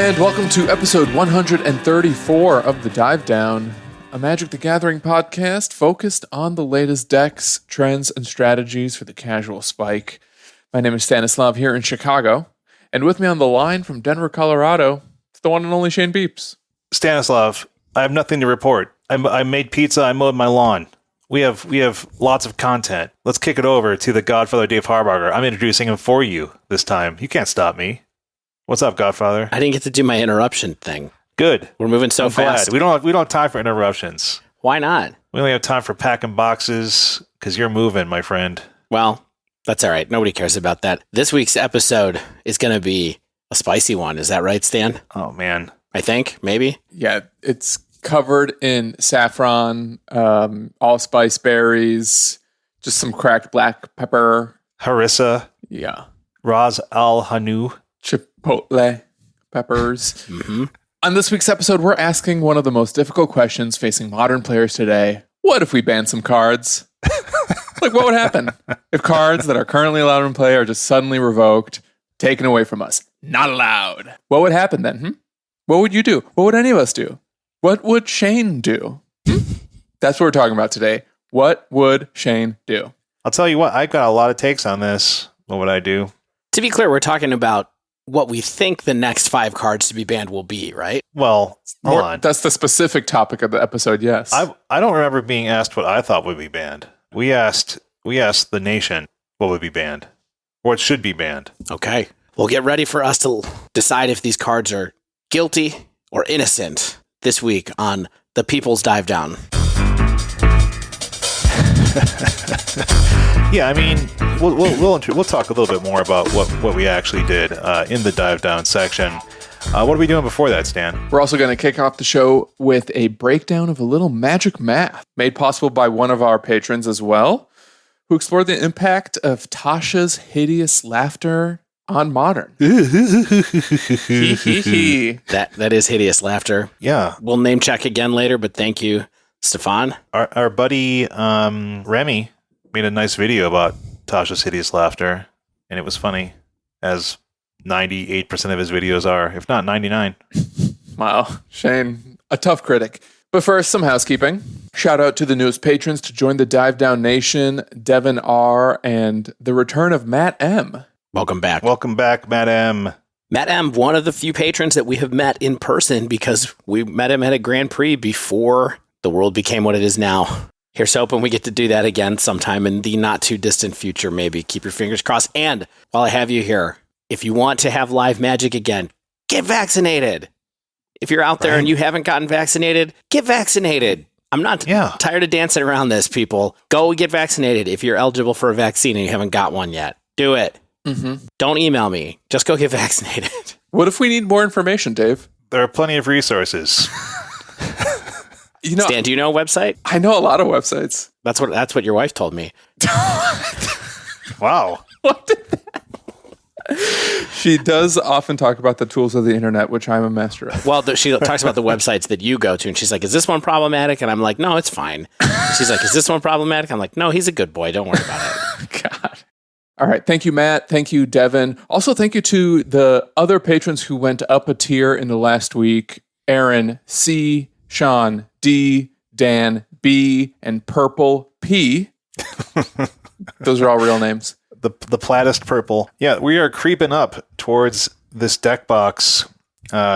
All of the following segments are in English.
And welcome to episode 134 of The Dive Down, a Magic the Gathering podcast focused on the latest decks, trends, and strategies for the casual spike. My name is Stanislav here in Chicago, and with me on the line from Denver, Colorado, it's the one and only Shane Beeps. Stanislav, I have nothing to report. I made pizza, I mowed my lawn. We have lots of content. Let's kick it over to the Godfather Dave Harbarger. I'm introducing him for you this time. You can't stop me. What's up, Godfather? I didn't get to do my interruption thing. Good. We're moving so fast. We don't have time for interruptions. Why not? We only have time for packing boxes because you're moving, my friend. Well, that's all right. Nobody cares about that. This week's episode is going to be a spicy one. Is that right, Stan? Oh, man. I think, maybe. Yeah, it's covered in saffron, allspice berries, just some cracked black pepper. Harissa. Yeah. Ras Al Hanu. Chipotle peppers. Mm-hmm. On this week's episode, we're asking one of the most difficult questions facing modern players today. What if we banned some cards? Like, what would happen if cards that are currently allowed in play are just suddenly revoked, taken away from us? Not allowed. What would happen then? What would you do? What would any of us do? What would Shane do? That's what we're talking about today. What would Shane do? I'll tell you what, I got a lot of takes on this. What would I do? To be clear, we're talking about what we think the next 5 cards to be banned will be, right? Well, hold on. That's the specific topic of the episode, yes. I don't remember being asked what I thought would be banned. We asked the nation what would be banned. What should be banned. Okay. Well, get ready for us to decide if these cards are guilty or innocent this week on the People's Dive Down. Yeah, I mean, we'll talk a little bit more about what we actually did in the dive down section. What are we doing before that, Stan? We're also going to kick off the show with a breakdown of a little magic math made possible by one of our patrons as well, who explored the impact of Tasha's hideous laughter on modern. That is hideous laughter. Yeah. We'll name check again later, but thank you, Stefan. Our buddy Remy made a nice video about Tasha's hideous laughter, and it was funny, as 98% of his videos are, if not 99. Wow, Shane, a tough critic. But first, some housekeeping. Shout out to the newest patrons to join the Dive Down Nation, Devin R., and the return of Matt M. Welcome back. Welcome back, Matt M. Matt M., one of the few patrons that we have met in person because we met him at a Grand Prix before the world became what it is now. Here's hoping we get to do that again sometime in the not too distant future, maybe. Keep your fingers crossed. And while I have you here, if you want to have live magic again, get vaccinated. If you're out there and you haven't gotten vaccinated, get vaccinated. I'm not tired of dancing around this, people. Go get vaccinated. If you're eligible for a vaccine and you haven't got one yet, do it. Mm-hmm. Don't email me. Just go get vaccinated. What if we need more information, Dave? There are plenty of resources. Stan, do you know a website? I know a lot of websites. That's what your wife told me. Wow. What did that? She does often talk about the tools of the internet, which I'm a master of. Well, she talks about the websites that you go to, and she's like, is this one problematic? And I'm like, no, it's fine. She's like, is this one problematic? I'm like, no, he's a good boy. Don't worry about it. God. All right. Thank you, Matt. Thank you, Devin. Also, thank you to the other patrons who went up a tier in the last week. Aaron C., Sean D., Dan B., and Purple P. Those are all real names. The plattest purple. Yeah, we are creeping up towards this deck box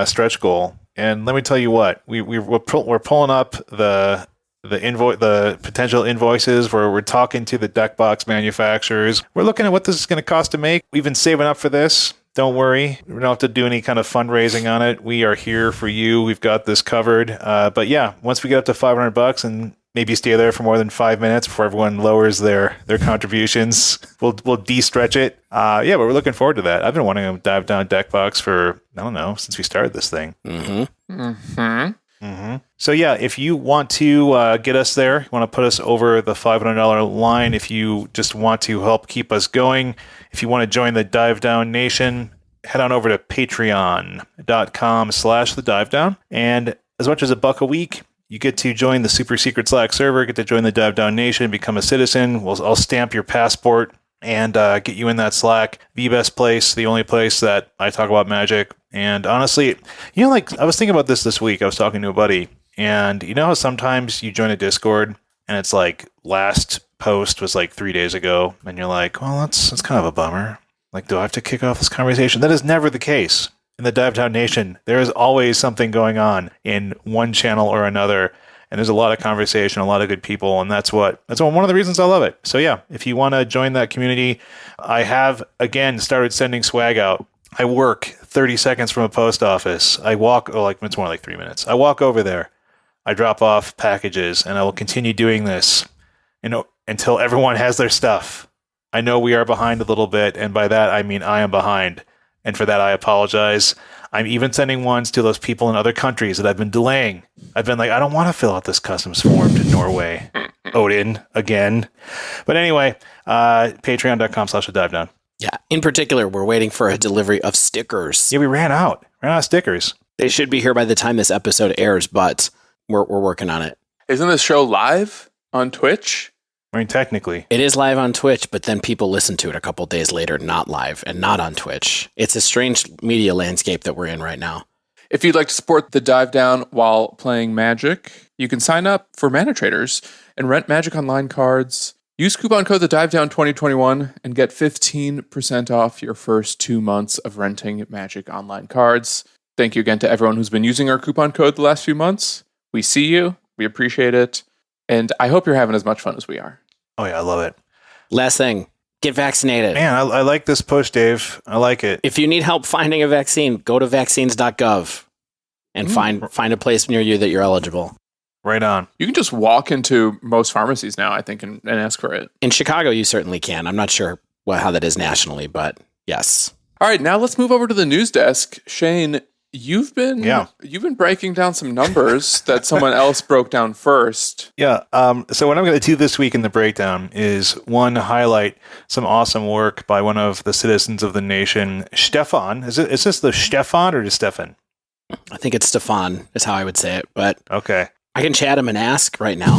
stretch goal, and let me tell you what, we're pulling up the potential invoices where we're talking to the deck box manufacturers. We're looking at what this is going to cost to make. We've been saving up for this. Don't worry, we don't have to do any kind of fundraising on it. We are here for you. We've got this covered. But yeah, once we get up to $500 and maybe stay there for more than 5 minutes before everyone lowers their contributions, we'll de-stretch it. But we're looking forward to that. I've been wanting to dive down deck box for, I don't know, since we started this thing. Mm-hmm. Mm-hmm. Mm-hmm. So yeah, if you want to get us there, you want to put us over the $500 line, if you just want to help keep us going, if you want to join the Dive Down Nation, head on over to patreon.com/thedivedown. And as much as $1 a week, you get to join the super secret Slack server, get to join the Dive Down Nation, become a citizen. I'll stamp your passport and get you in that Slack. The best place, the only place that I talk about Magic. And honestly, like I was thinking about this week. I was talking to a buddy, and you know how sometimes you join a Discord and it's like last post was like 3 days ago, and you're like, well, that's kind of a bummer. Like, do I have to kick off this conversation? That is never the case. In the Divetown Nation, there is always something going on in one channel or another. And there's a lot of conversation, a lot of good people, and that's one of the reasons I love it. So yeah, if you want to join that community, I have again started sending swag out. I work 30 seconds from a post office. I walk, it's more like 3 minutes. I walk over there. I drop off packages, and I will continue doing this, until everyone has their stuff. I know we are behind a little bit, and by that I mean I am behind, and for that I apologize. I'm even sending ones to those people in other countries that I've been delaying. I've been like, I don't want to fill out this customs form to Norway. Odin, again. But anyway, patreon.com/divedown. Yeah, in particular, we're waiting for a delivery of stickers. Yeah, we ran out of stickers. They should be here by the time this episode airs, but we're working on it. Isn't this show live on Twitch? I mean, technically. It is live on Twitch, but then people listen to it a couple days later, not live and not on Twitch. It's a strange media landscape that we're in right now. If you'd like to support the Dive Down while playing Magic, you can sign up for Mana Traders and rent Magic Online cards. Use coupon code TheDiveDown2021 and get 15% off your first 2 months of renting Magic Online cards. Thank you again to everyone who's been using our coupon code the last few months. We see you. We appreciate it. And I hope you're having as much fun as we are. Oh, yeah, I love it. Last thing, get vaccinated. Man, I like this push, Dave. I like it. If you need help finding a vaccine, go to vaccines.gov and find a place near you that you're eligible. Right on. You can just walk into most pharmacies now, I think, and ask for it. In Chicago, you certainly can. I'm not sure how that is nationally, but yes. All right, now let's move over to the news desk. Shane, you've been breaking down some numbers that someone else broke down first. Yeah. So what I'm going to do this week in the breakdown is highlight some awesome work by one of the citizens of the nation, Stefan. Is this the Stefan or the Stefan? I think it's Stefan is how I would say it, but okay. I can chat him and ask right now.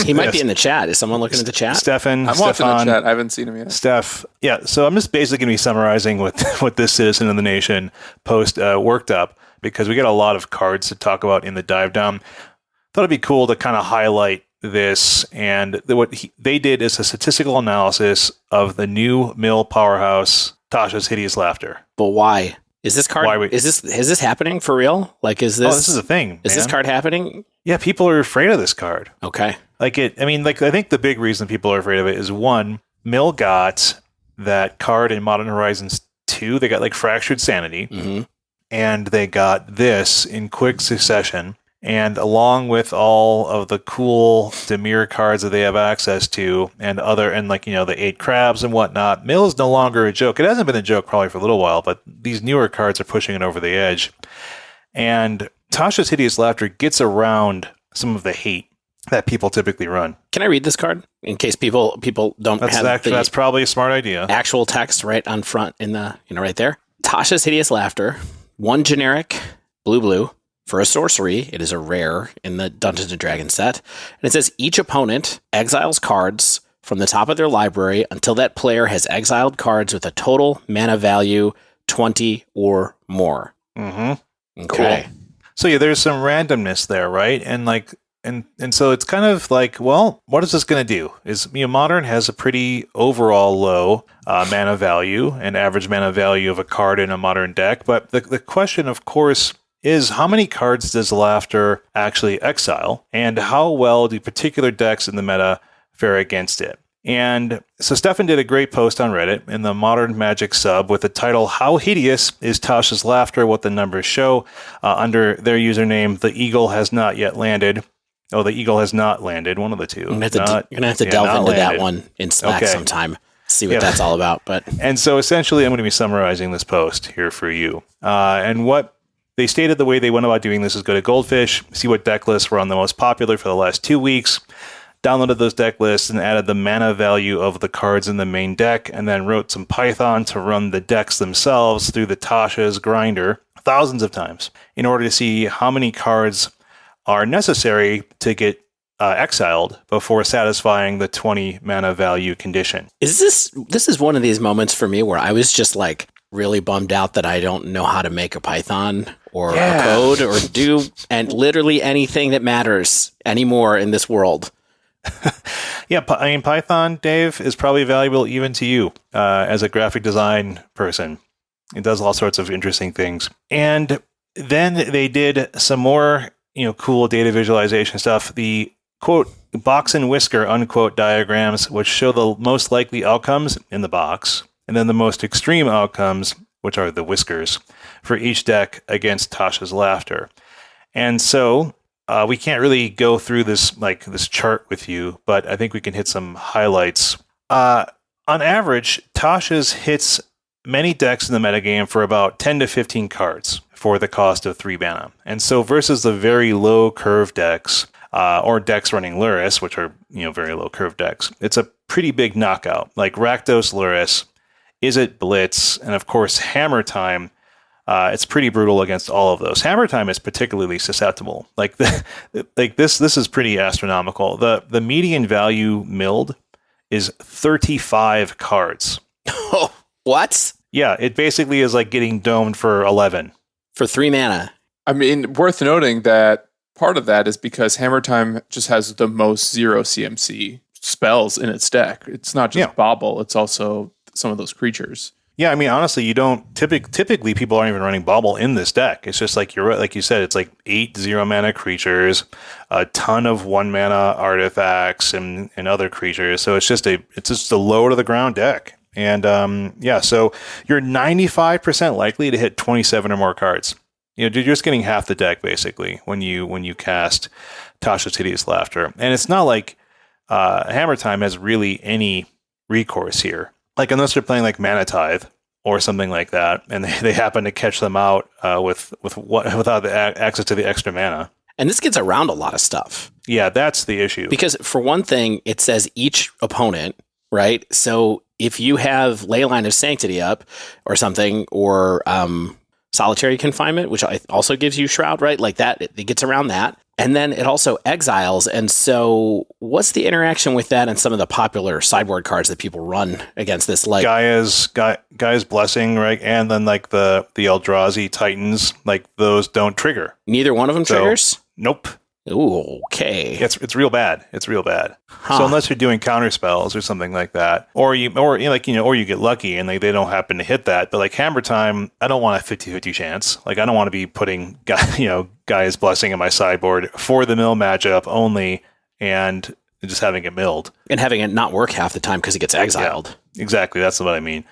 He might be in the chat. Is someone looking at the chat? Stefan. I'm watching the chat. I haven't seen him yet. Steph. Yeah. So I'm just basically going to be summarizing what this citizen of the nation post worked up, because we got a lot of cards to talk about in the dive down. Thought it'd be cool to kind of highlight this, and what they did is a statistical analysis of the new mill powerhouse, Tasha's Hideous Laughter. But why? Is this card? Is this happening for real? Like, is this? Oh, this is a thing. Is this card happening? Yeah, people are afraid of this card. Okay. I think the big reason people are afraid of it is, one, Mill got that card in Modern Horizons 2. They got like Fractured Sanity, and they got this in quick succession. And along with all of the cool Dimir cards that they have access to, and the 8 crabs and whatnot, Mill is no longer a joke. It hasn't been a joke probably for a little while, but these newer cards are pushing it over the edge. And Tasha's Hideous Laughter gets around some of the hate that people typically run. Can I read this card in case people don't have that's probably a smart idea. Actual text right on front in the right there. Tasha's Hideous Laughter, 1 generic blue. For a sorcery, it is a rare in the Dungeons & Dragons set. And it says each opponent exiles cards from the top of their library until that player has exiled cards with a total mana value 20 or more. Mm-hmm. Okay. Cool. So yeah, there's some randomness there, right? And and so it's kind of like, well, what is this going to do? Modern has a pretty overall low mana value and average mana value of a card in a Modern deck. But the question, of course, is how many cards does Laughter actually exile, and how well do particular decks in the meta fare against it? And so Stefan did a great post on Reddit in the Modern Magic sub with the title, How Hideous is Tasha's Laughter? What the numbers show, under their username, The Eagle Has Not Yet Landed. Oh, The Eagle Has Not Landed, one of the two. You're going to have to delve into that one in Slack sometime, see what that's all about. And so essentially I'm going to be summarizing this post here for you. And what they stated, the way they went about doing this is go to Goldfish, see what deck lists were on the most popular for the last 2 weeks, downloaded those deck lists and added the mana value of the cards in the main deck, and then wrote some Python to run the decks themselves through the Tasha's grinder thousands of times in order to see how many cards are necessary to get exiled before satisfying the 20 mana value condition. This is one of these moments for me where I was just like really bummed out that I don't know how to make a Python or a code or do and literally anything that matters anymore in this world. Yeah, I mean, Python, Dave, is probably valuable even to you as a graphic design person. It does all sorts of interesting things. And then they did some more, cool data visualization stuff. The quote, box and whisker, unquote, diagrams, which show the most likely outcomes in the box, and then the most extreme outcomes, which are the whiskers, for each deck against Tasha's Laughter. And so we can't really go through this chart with you, but I think we can hit some highlights. On average, Tasha's hits many decks in the metagame for about 10 to 15 cards for the cost of 3 mana. And so versus the very low curve decks, or decks running Lurrus, which are very low curve decks, it's a pretty big knockout. Like Rakdos Lurrus, Izzet Blitz, and of course Hammer Time. It's pretty brutal against all of those. Hammer Time is particularly susceptible. This is pretty astronomical. The median value milled is 35 cards. Oh, what? Yeah, it basically is like getting domed for 11. For 3 mana. I mean, worth noting that part of that is because Hammer Time just has the most 0 CMC spells in its deck. It's not just Bauble, it's also some of those creatures. Yeah, I mean, honestly, you don't typically people aren't even running Bauble in this deck. It's just like like you said, it's like 8 0-mana creatures, a ton of 1-mana artifacts and other creatures. So it's just a low to the ground deck. And so you're 95% likely to hit 27 or more cards. You're just getting half the deck basically when you cast Tasha's Hideous Laughter. And it's not like Hammer Time has really any recourse here. Like unless they're playing like Mana Tithe or something like that, and they happen to catch them out without the access to the extra mana. And this gets around a lot of stuff. Yeah, that's the issue. Because for one thing, it says each opponent, right? So if you have Leyline of Sanctity up or something, or Solitary Confinement, which also gives you Shroud, right? Like that, it gets around that. And then it also exiles. And so what's the interaction with that and some of the popular sideboard cards that people run against this? Like Gaia's Blessing, right? And then like the Eldrazi Titans, like those don't trigger. Neither one of them triggers? Nope. Ooh, okay. It's real bad. It's real bad. Huh. So unless you're doing counter spells or something like that, or you get lucky and they don't happen to hit that, but like Hammer Time, I don't want a 50-50 chance. Like I don't want to be putting Gaia's Blessing in my sideboard for the mill matchup only and just having it milled. And having it not work half the time because it gets exiled. Yeah, exactly. That's what I mean.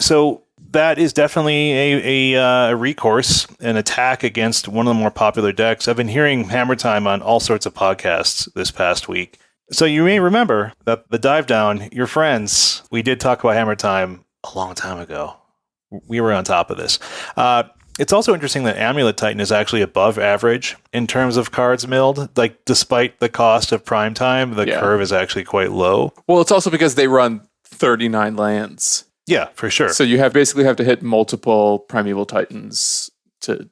So that is definitely a recourse, an attack against one of the more popular decks. I've been hearing Hammer Time on all sorts of podcasts this past week. So you may remember that the Dive Down, your friends, we did talk about Hammer Time a long time ago. We were on top of this. It's also interesting that Amulet Titan is actually above average in terms of cards milled. Like, despite the cost of Prime Time, the curve is actually quite low. Well, it's also because they run 39 lands. Yeah, for sure. So you basically have to hit multiple Primeval Titans to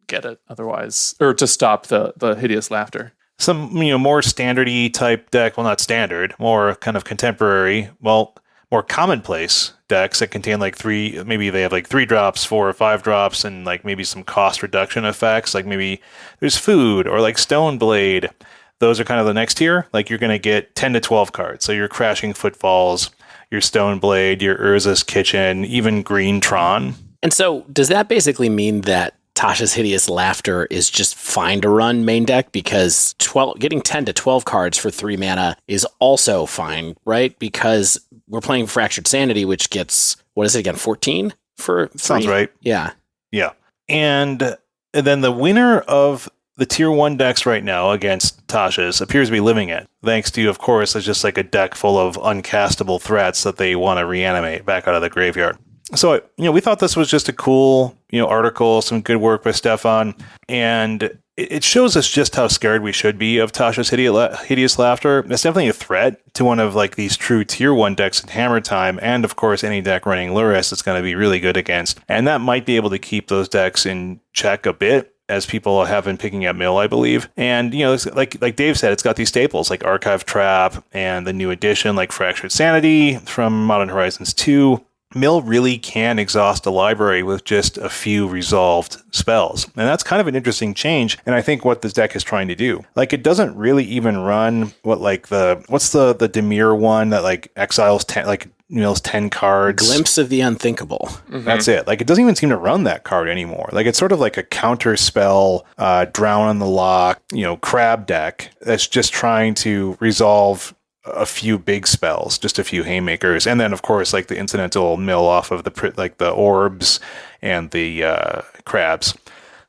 get it otherwise, or to stop the Hideous Laughter. Some more standardy type deck, well, not standard, more kind of contemporary, more commonplace decks that contain like maybe they have like 3 drops, 4 or 5 drops, and like maybe some cost reduction effects, like maybe there's food or like Stone Blade. Those are kind of the next tier. Like you're going to get 10 to 12 cards. So you're Crashing Footfalls, your Stone Blade, your Urza's Kitchen, even Green Tron. And so does that basically mean that Tasha's Hideous Laughter is just fine to run main deck because getting 10 to 12 cards for 3 mana is also fine, right? Because we're playing Fractured Sanity, which gets, what is it again, 14 for 3? Sounds right. Yeah. Yeah. And then the winner of the tier 1 decks right now against Tasha's appears to be Living It, thanks to, of course, it's just like a deck full of uncastable threats that they want to reanimate back out of the graveyard. So, we thought this was just a cool, article, some good work by Stefan, and it shows us just how scared we should be of Tasha's Hideous Laughter. It's definitely a threat to one of like these true tier 1 decks in Hammer Time, and of course any deck running Lurrus it's going to be really good against. And that might be able to keep those decks in check a bit. as people have been picking up Mill, I believe. And, it's like Dave said, it's got these staples like Archive Trap and the new edition like Fractured Sanity from Modern Horizons 2. Mill really can exhaust a library with just a few resolved spells. And that's kind of an interesting change. And I think what this deck is trying to do. Like, it doesn't really even run what's the Dimir one that like exiles 10, like Mill's 10 cards. Glimpse of the Unthinkable. Mm-hmm. That's it. Like, it doesn't even seem to run that card anymore. Like, it's sort of like a counter spell, Drown on the Lock, crab deck that's just trying to resolve a few big spells, just a few haymakers, and then of course like the incidental mill off of the orbs and the crabs.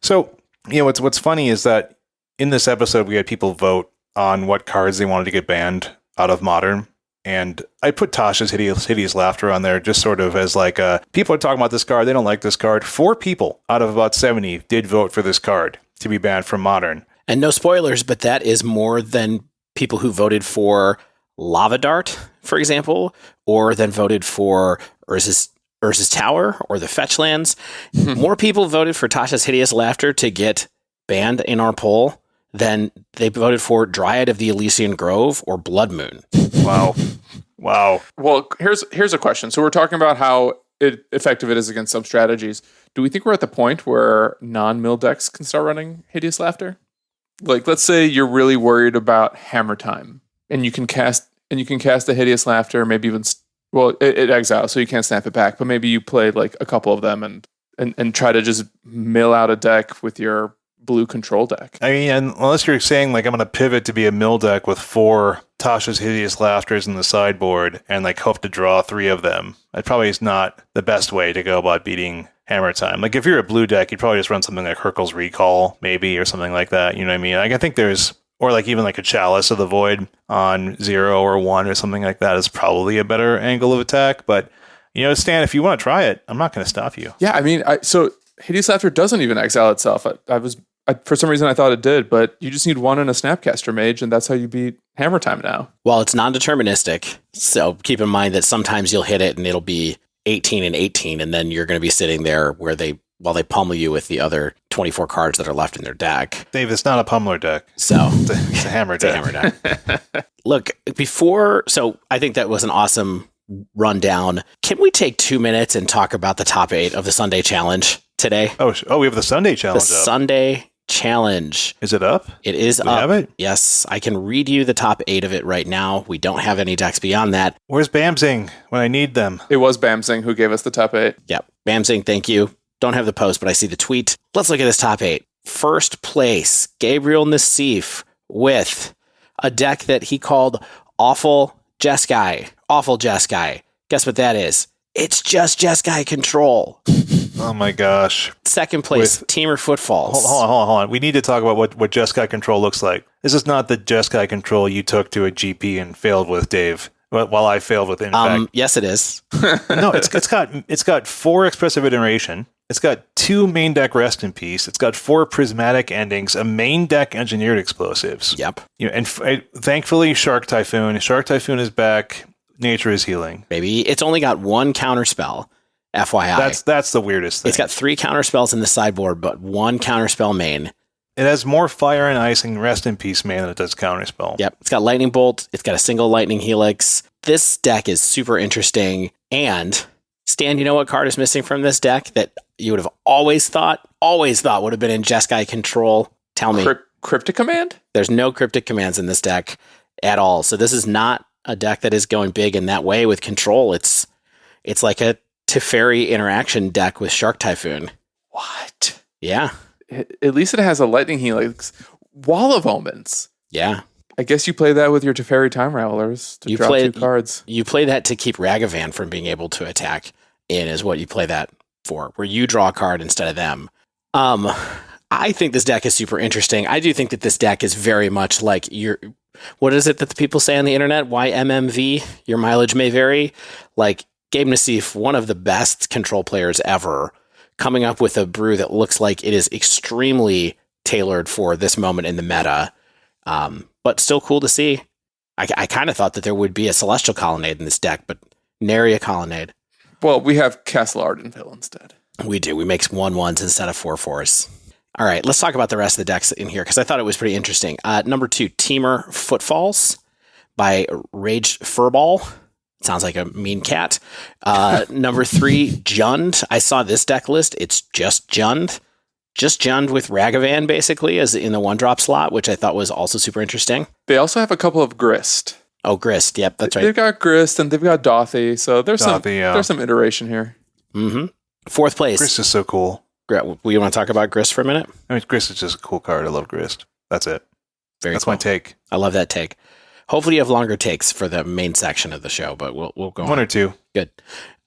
So what's funny is that in this episode we had people vote on what cards they wanted to get banned out of Modern, and I put Tasha's Hideous Laughter on there just sort of as like people are talking about this card, they don't like this card. 4 people out of about 70 did vote for this card to be banned from Modern, and no spoilers, but that is more than people who voted for Lava Dart, for example, or then voted for Urza's Tower or the Fetch lands. More people voted for Tasha's Hideous Laughter to get banned in our poll than they voted for Dryad of the Elysian Grove or Blood Moon. Wow. Well, here's a question. So we're talking about how effective it is against some strategies. Do we think we're at the point where non-mill decks can start running Hideous Laughter? Like, let's say you're really worried about Hammer Time, and you can cast the Hideous Laughter, maybe even it exiles, so you can't snap it back. But maybe you play like a couple of them and try to just mill out a deck with your blue control deck. I mean, unless you're saying like I'm going to pivot to be a mill deck with 4 Tasha's Hideous Laughters in the sideboard and like hope to draw 3 of them, that probably is not the best way to go about beating Hammer Time. Like if you're a blue deck, you'd probably just run something like Hercule's Recall, maybe, or something like that. You know what I mean? Like I think there's. Or like even like a Chalice of the Void on 0 or 1 or something like that is probably a better angle of attack. But, Stan, if you want to try it, I'm not going to stop you. Yeah, I mean, so Hideous Laughter doesn't even exile itself. I for some reason I thought it did, but you just need 1 and a Snapcaster Mage, and that's how you beat Hammer Time now. Well, it's non-deterministic, so keep in mind that sometimes you'll hit it and it'll be 18 and 18, and then you're going to be sitting there while they pummel you with the other 24 cards that are left in their deck. Dave, it's not a pummeler deck. So it's a hammer deck. It's a hammer deck. Look, so I think that was an awesome rundown. Can we take 2 minutes and talk about the top 8 of the Sunday Challenge today? Oh, we have the Sunday Challenge up. Sunday Challenge. Is it up? It is Do up. we have it? Yes, I can read you the top 8 of it right now. We don't have any decks beyond that. Where's Bamzing when I need them? It was Bamzing who gave us the top 8. Yep. Bamzing, thank you. Don't have the post, but I see the tweet. Let's look at this top 8. First place, Gabriel Nassif with a deck that he called Awful Jeskai. Awful Jeskai. Guess what that is? It's just Jeskai Control. Oh my gosh. Second place, Teamer Footfalls. Hold on. We need to talk about what Jeskai Control looks like. This is not the Jeskai Control you took to a GP and failed with, Dave. While I failed with Impact. Yes, it is. No, it's got 4 Expressive Iteration. It's got 2 main deck Rest in Peace. It's got 4 Prismatic Endings, a main deck Engineered Explosives. Yep. And thankfully, Shark Typhoon. Shark Typhoon is back. Nature is healing. Baby, it's only got 1 counterspell. FYI. That's the weirdest thing. It's got 3 counterspells in the sideboard, but 1 counterspell main. It has more Fire and Ice and Rest in Peace main than it does counterspell. Yep. It's got Lightning Bolt. It's got a single Lightning Helix. This deck is super interesting. And Stan, you know what card is missing from this deck that you would have always thought would have been in Jeskai Control? Tell me. Cryptic Command? There's no Cryptic Commands in this deck at all. So this is not a deck that is going big in that way with Control. It's like a Teferi interaction deck with Shark Typhoon. What? Yeah. At least it has a Lightning Helix. Wall of Omens. Yeah. I guess you play that with your Teferi Time Ravelers to draw 2 cards. You play that to keep Ragavan from being able to attack in is what you play that for, where you draw a card instead of them. I think this deck is super interesting. I do think that this deck is very much like what is it that the people say on the internet? YMMV? Your mileage may vary. Like Gabe Nassif, one of the best Control players ever, coming up with a brew that looks like it is extremely tailored for this moment in the meta. But still cool to see. I kind of thought that there would be a Celestial Colonnade in this deck, but nary a Colonnade. Well, we have Castle Ardenville instead. We do. We make 1/1s instead of 4/4s. All right, let's talk about the rest of the decks in here because I thought it was pretty interesting. Number 2, Teamer Footfalls by Raged Furball. Sounds like a mean cat. Number 3, Jund. I saw this deck list. It's just Jund. Just Jund with Ragavan, basically, as in the 1-drop slot, which I thought was also super interesting. They also have a couple of Grist. Oh, Grist. Yep, that's right. They've got Grist and they've got Dothy, so there's Dothy, some iteration here. Mm-hmm. 4th place. Grist is so cool. We want to talk about Grist for a minute? I mean, Grist is just a cool card. I love Grist. That's it. That's cool. my take. I love that take. Hopefully you have longer takes for the main section of the show, but we'll go on. 1 or 2. Good.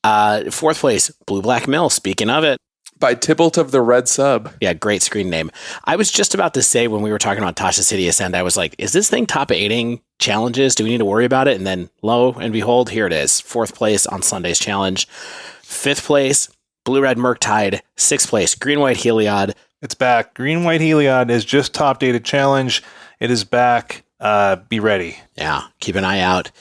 4th place, Blue Black Mill. Speaking of it. By Tybalt of the Red Sub. Yeah, great screen name. I was just about to say when we were talking about Tasha's Hideous End, I was like, is this thing top 8ing challenges? Do we need to worry about it? And then lo and behold, here it is. 4th place on Sunday's challenge. 5th place, Blue-Red Murktide. 6th place, Green-White Heliod. It's back. Green-White Heliod is just top dated challenge. It is back. Be ready. Yeah, keep an eye out.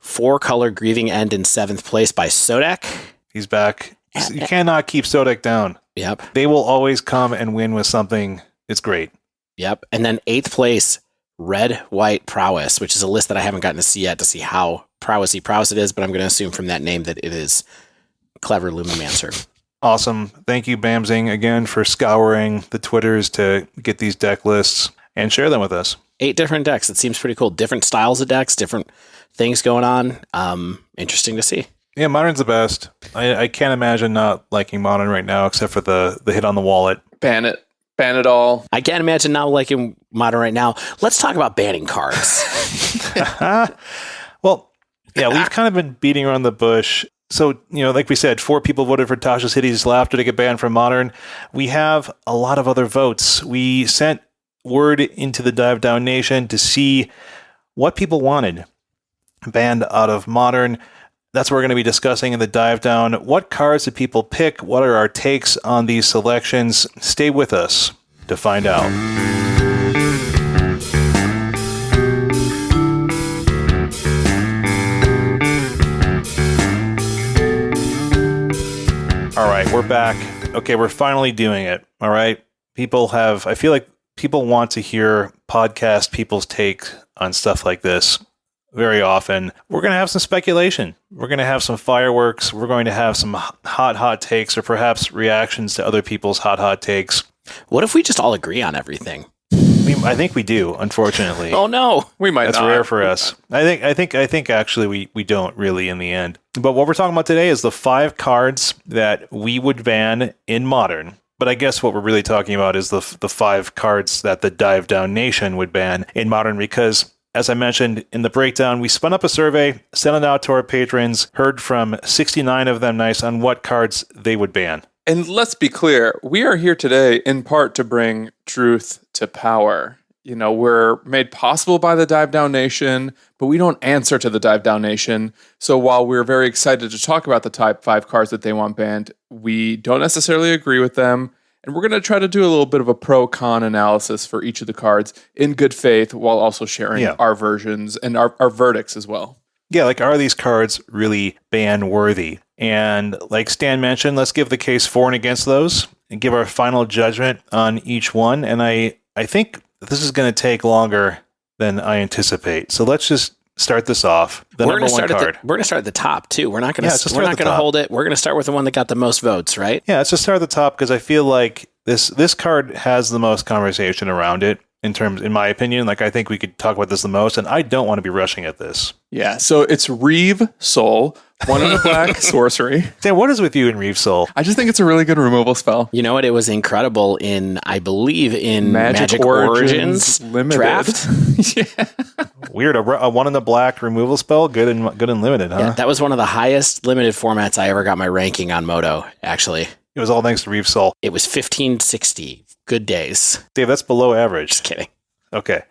4-color Grieving End in 7th place by Sodek. He's back. You cannot keep Sodek down. Yep. They will always come and win with something. It's great. Yep. And then 8th place, Red White Prowess, which is a list that I haven't gotten to see yet to see how prowess it is, but I'm going to assume from that name that it is Clever Lumimancer. Awesome. Thank you, Bamzing, again for scouring the Twitters to get these deck lists and share them with us. 8 different decks. It seems pretty cool. Different styles of decks, different things going on. Interesting to see. Yeah, Modern's the best. I can't imagine not liking Modern right now, except for the hit on the wallet. Ban it. Ban it all. I can't imagine not liking Modern right now. Let's talk about banning cards. Well, yeah, we've kind of been beating around the bush. So, like we said, 4 people voted for Tasha's Hideous Laughter to get banned from Modern. We have a lot of other votes. We sent word into the Dive Down Nation to see what people wanted banned out of Modern. That's what we're going to be discussing in the Dive Down. What cards did people pick? What are our takes on these selections? Stay with us to find out. All right, we're back. Okay, we're finally doing it. All right. I feel like people want to hear podcast people's take on stuff like this. Very often, we're going to have some speculation. We're going to have some fireworks. We're going to have some hot takes or perhaps reactions to other people's hot takes. What if we just all agree on everything? I think we do, unfortunately. Oh no, we might. That's not. rare for us. I think actually we don't really in the end. But what we're talking about today is the 5 cards that we would ban in Modern. But I guess what we're really talking about is the 5 cards that the Dive Down Nation would ban in Modern because, as I mentioned in the breakdown, we spun up a survey, sent it out to our patrons, heard from 69 of them nice on what cards they would ban. And let's be clear, we are here today in part to bring truth to power. We're made possible by the Dive Down Nation, but we don't answer to the Dive Down Nation. So while we're very excited to talk about the type 5 cards that they want banned, we don't necessarily agree with them. And we're going to try to do a little bit of a pro-con analysis for each of the cards in good faith while also sharing our versions and our verdicts as well. Yeah, are these cards really ban-worthy? And like Stan mentioned, let's give the case for and against those and give our final judgment on each one. And I think this is going to take longer than I anticipate. So let's just start this off. The number 1 card. We're going to start at the top too. We're not going to hold it. We're going to start with the one that got the most votes, right? Yeah, let's just start at the top because I feel like this card has the most conversation around it in my opinion. I think we could talk about this the most, and I don't want to be rushing at this. Yeah, so it's Reeve Soul, 1 in a black sorcery. Dan, what is with you and Reeve Soul? I just think it's a really good removal spell. You know what? It was incredible I believe in Magic Origins Limited. Draft. Yeah. Weird. A 1 in the black removal spell? Good and limited, huh? Yeah, that was one of the highest limited formats I ever got my ranking on Moto, actually. It was all thanks to Reeve Soul. It was 1560. Good days. Dave, that's below average. Just kidding. Okay.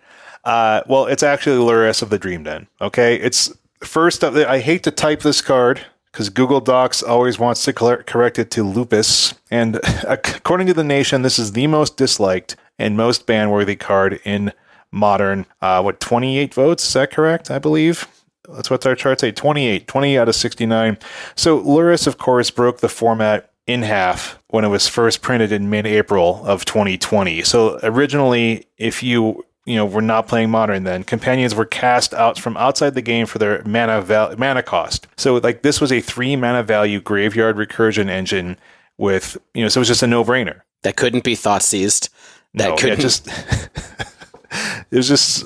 Well, it's actually Lurrus of the Dream Den. Okay. It's first up. I hate to type this card because Google Docs always wants to correct it to lupus. And according to the Nation, this is the most disliked and most ban-worthy card in Modern. 28 votes? Is that correct? I believe. That's what our charts say. 20 out of 69. So Lurrus, of course, broke the format in half when it was first printed in mid-April of 2020. So originally, if you were not playing Modern then, companions were cast out from outside the game for their mana cost. So like this was a 3 mana value graveyard recursion engine with, so it was just a no-brainer. That couldn't be thought seized. It was just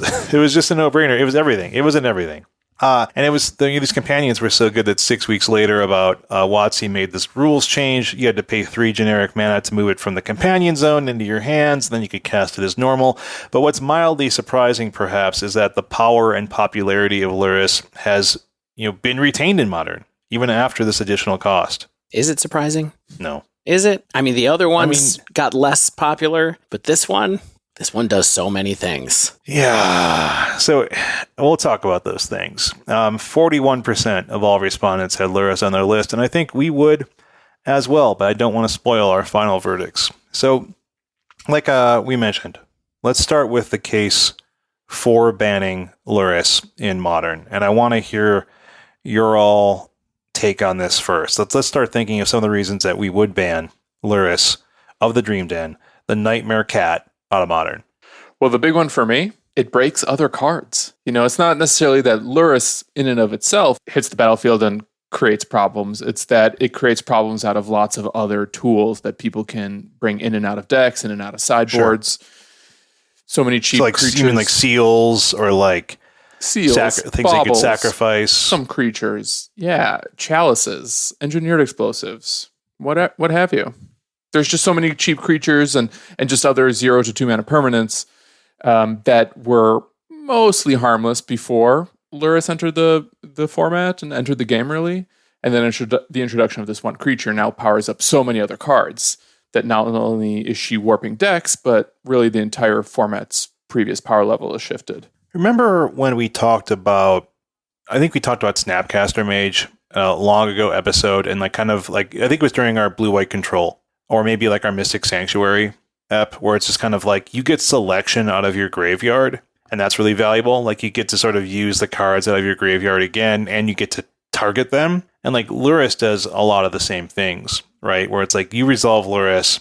a no-brainer. It was everything. It was in everything. And it was these companions were so good that 6 weeks later, about WotC made this rules change. You had to pay 3 generic mana to move it from the companion zone into your hands. Then you could cast it as normal. But what's mildly surprising, perhaps, is that the power and popularity of Lurrus has been retained in Modern even after this additional cost. Is it surprising? No. Is it? I mean, the other ones got less popular, but this one does so many things. Yeah. So we'll talk about those things. 41% of all respondents had Lurrus on their list, and I think we would as well, but I don't want to spoil our final verdicts. So, like we mentioned, let's start with the case for banning Lurrus in Modern, and I want to hear your all take on this first. Let's start thinking of some of the reasons that we would ban Lurrus of the Dream Den, the Nightmare Cat, out of Modern. Well, the big one for me, it breaks other cards. It's not necessarily that Lurrus in and of itself hits the battlefield and creates problems. It's that it creates problems out of lots of other tools that people can bring in and out of decks, in and out of sideboards. Sure. So many cheap creatures. You mean like seals or like seals, things baubles, you could sacrifice. Some creatures. Yeah. Chalices, engineered explosives, what have you. There's just so many cheap creatures and just other 0 to 2 mana permanents that were mostly harmless before Lurrus entered the format and entered the game, really. And then the introduction of this one creature now powers up so many other cards that not only is she warping decks, but really the entire format's previous power level is shifted. Remember when we talked about, I think we talked about Snapcaster Mage long ago episode, and I think it was during our Blue-White Control, or maybe like our Mystic Sanctuary ep, where it's just kind of like you get selection out of your graveyard, and that's really valuable. Like you get to sort of use the cards out of your graveyard again, and you get to target them. And like Lurrus does a lot of the same things, right? Where it's like you resolve Lurrus,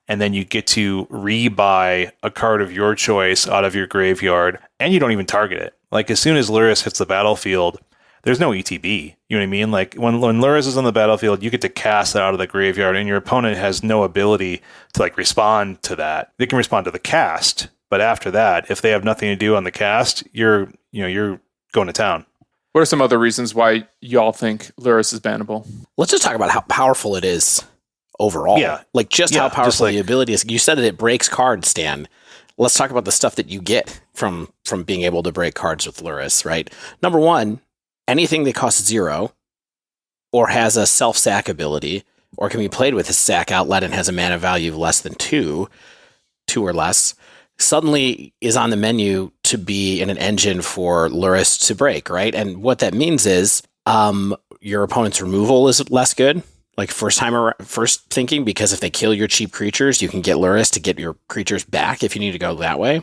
and then you get to rebuy a card of your choice out of your graveyard, and you don't even target it. Like as soon as Lurrus hits the battlefield, there's no ETB. You know what I mean? Like when Lurrus is on the battlefield, you get to cast it out of the graveyard, and your opponent has no ability to like respond to that. They can respond to the cast, but after that, if they have nothing to do on the cast, you're going to town. What are some other reasons why y'all think Lurrus is bannable? Let's just talk about how powerful it is overall. Yeah. Like how powerful the ability is. You said that it breaks cards, Stan. Let's talk about the stuff that you get from being able to break cards with Lurrus, right? Number one, anything that costs 0 or has a self-sack ability or can be played with a sack outlet and has a mana value of less than 2 or less, suddenly is on the menu to be in an engine for Lurrus to break, right? And what that means is your opponent's removal is less good, like first thinking, because if they kill your cheap creatures, you can get Lurrus to get your creatures back if you need to go that way.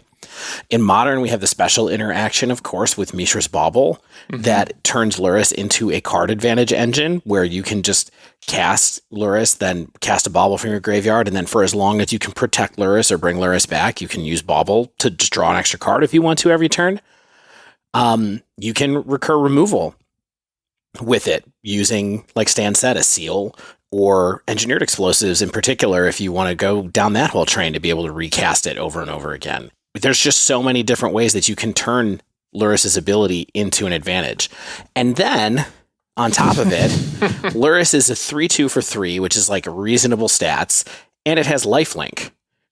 In Modern, we have the special interaction, of course, with Mishra's Bauble that turns Lurrus into a card advantage engine where you can just cast Lurrus, then cast a Bauble from your graveyard, and then for as long as you can protect Lurrus or bring Lurrus back, you can use Bauble to just draw an extra card if you want to every turn. You can recur removal with it using, like Stan said, a seal or engineered explosives in particular if you want to go down that whole train to be able to recast it over and over again. There's just so many different ways that you can turn Lurrus's ability into an advantage. And then, on top of it, Lurrus is a 3/2 for 3, which is like reasonable stats, and it has lifelink.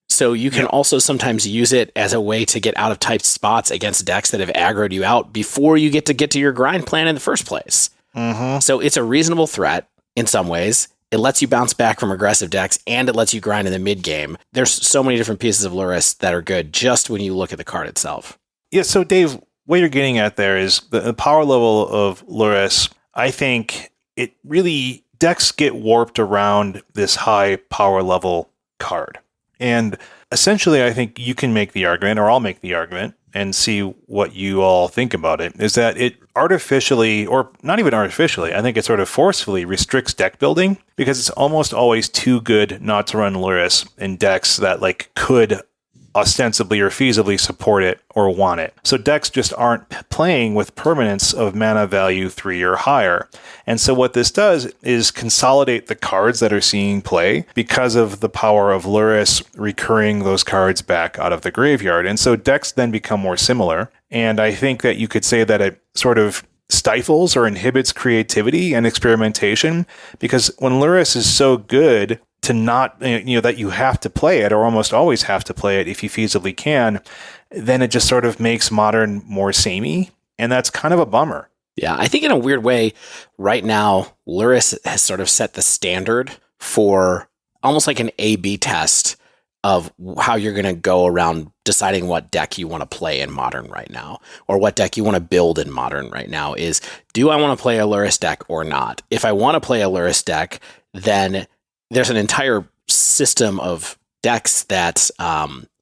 So you can also sometimes use it as a way to get out of typed spots against decks that have aggroed you out before you get to your grind plan in the first place. So it's a reasonable threat in some ways. It lets you bounce back from aggressive decks, and it lets you grind in the mid game. There's so many different pieces of Lurrus that are good just when you look at the card itself. Yeah, so Dave, what you're getting at there is the power level of Lurrus. I think it really, decks get warped around this high power level card. And essentially, I think you can make the argument, or I'll make the argument, and see what you all think about it, is that it artificially, or not even artificially, I think it sort of forcefully restricts deck building, because it's almost always too good not to run Lurrus in decks that like could ostensibly or feasibly support it or want it. So decks just aren't playing with permanents of mana value 3 or higher. And so what this does is consolidate the cards that are seeing play because of the power of Lurrus recurring those cards back out of the graveyard. And so decks then become more similar. And I think that you could say that it sort of stifles or inhibits creativity and experimentation, because when Lurrus is so good to not, that you have to play it, or almost always have to play it if you feasibly can, then it just sort of makes Modern more samey. And that's kind of a bummer. Yeah, I think in a weird way, right now, Lurrus has sort of set the standard for almost like an A/B test of how you're going to go around deciding what deck you want to play in Modern right now, or what deck you want to build in Modern right now is, do I want to play a Lurrus deck or not? If I want to play a Lurrus deck, then there's an entire system of decks that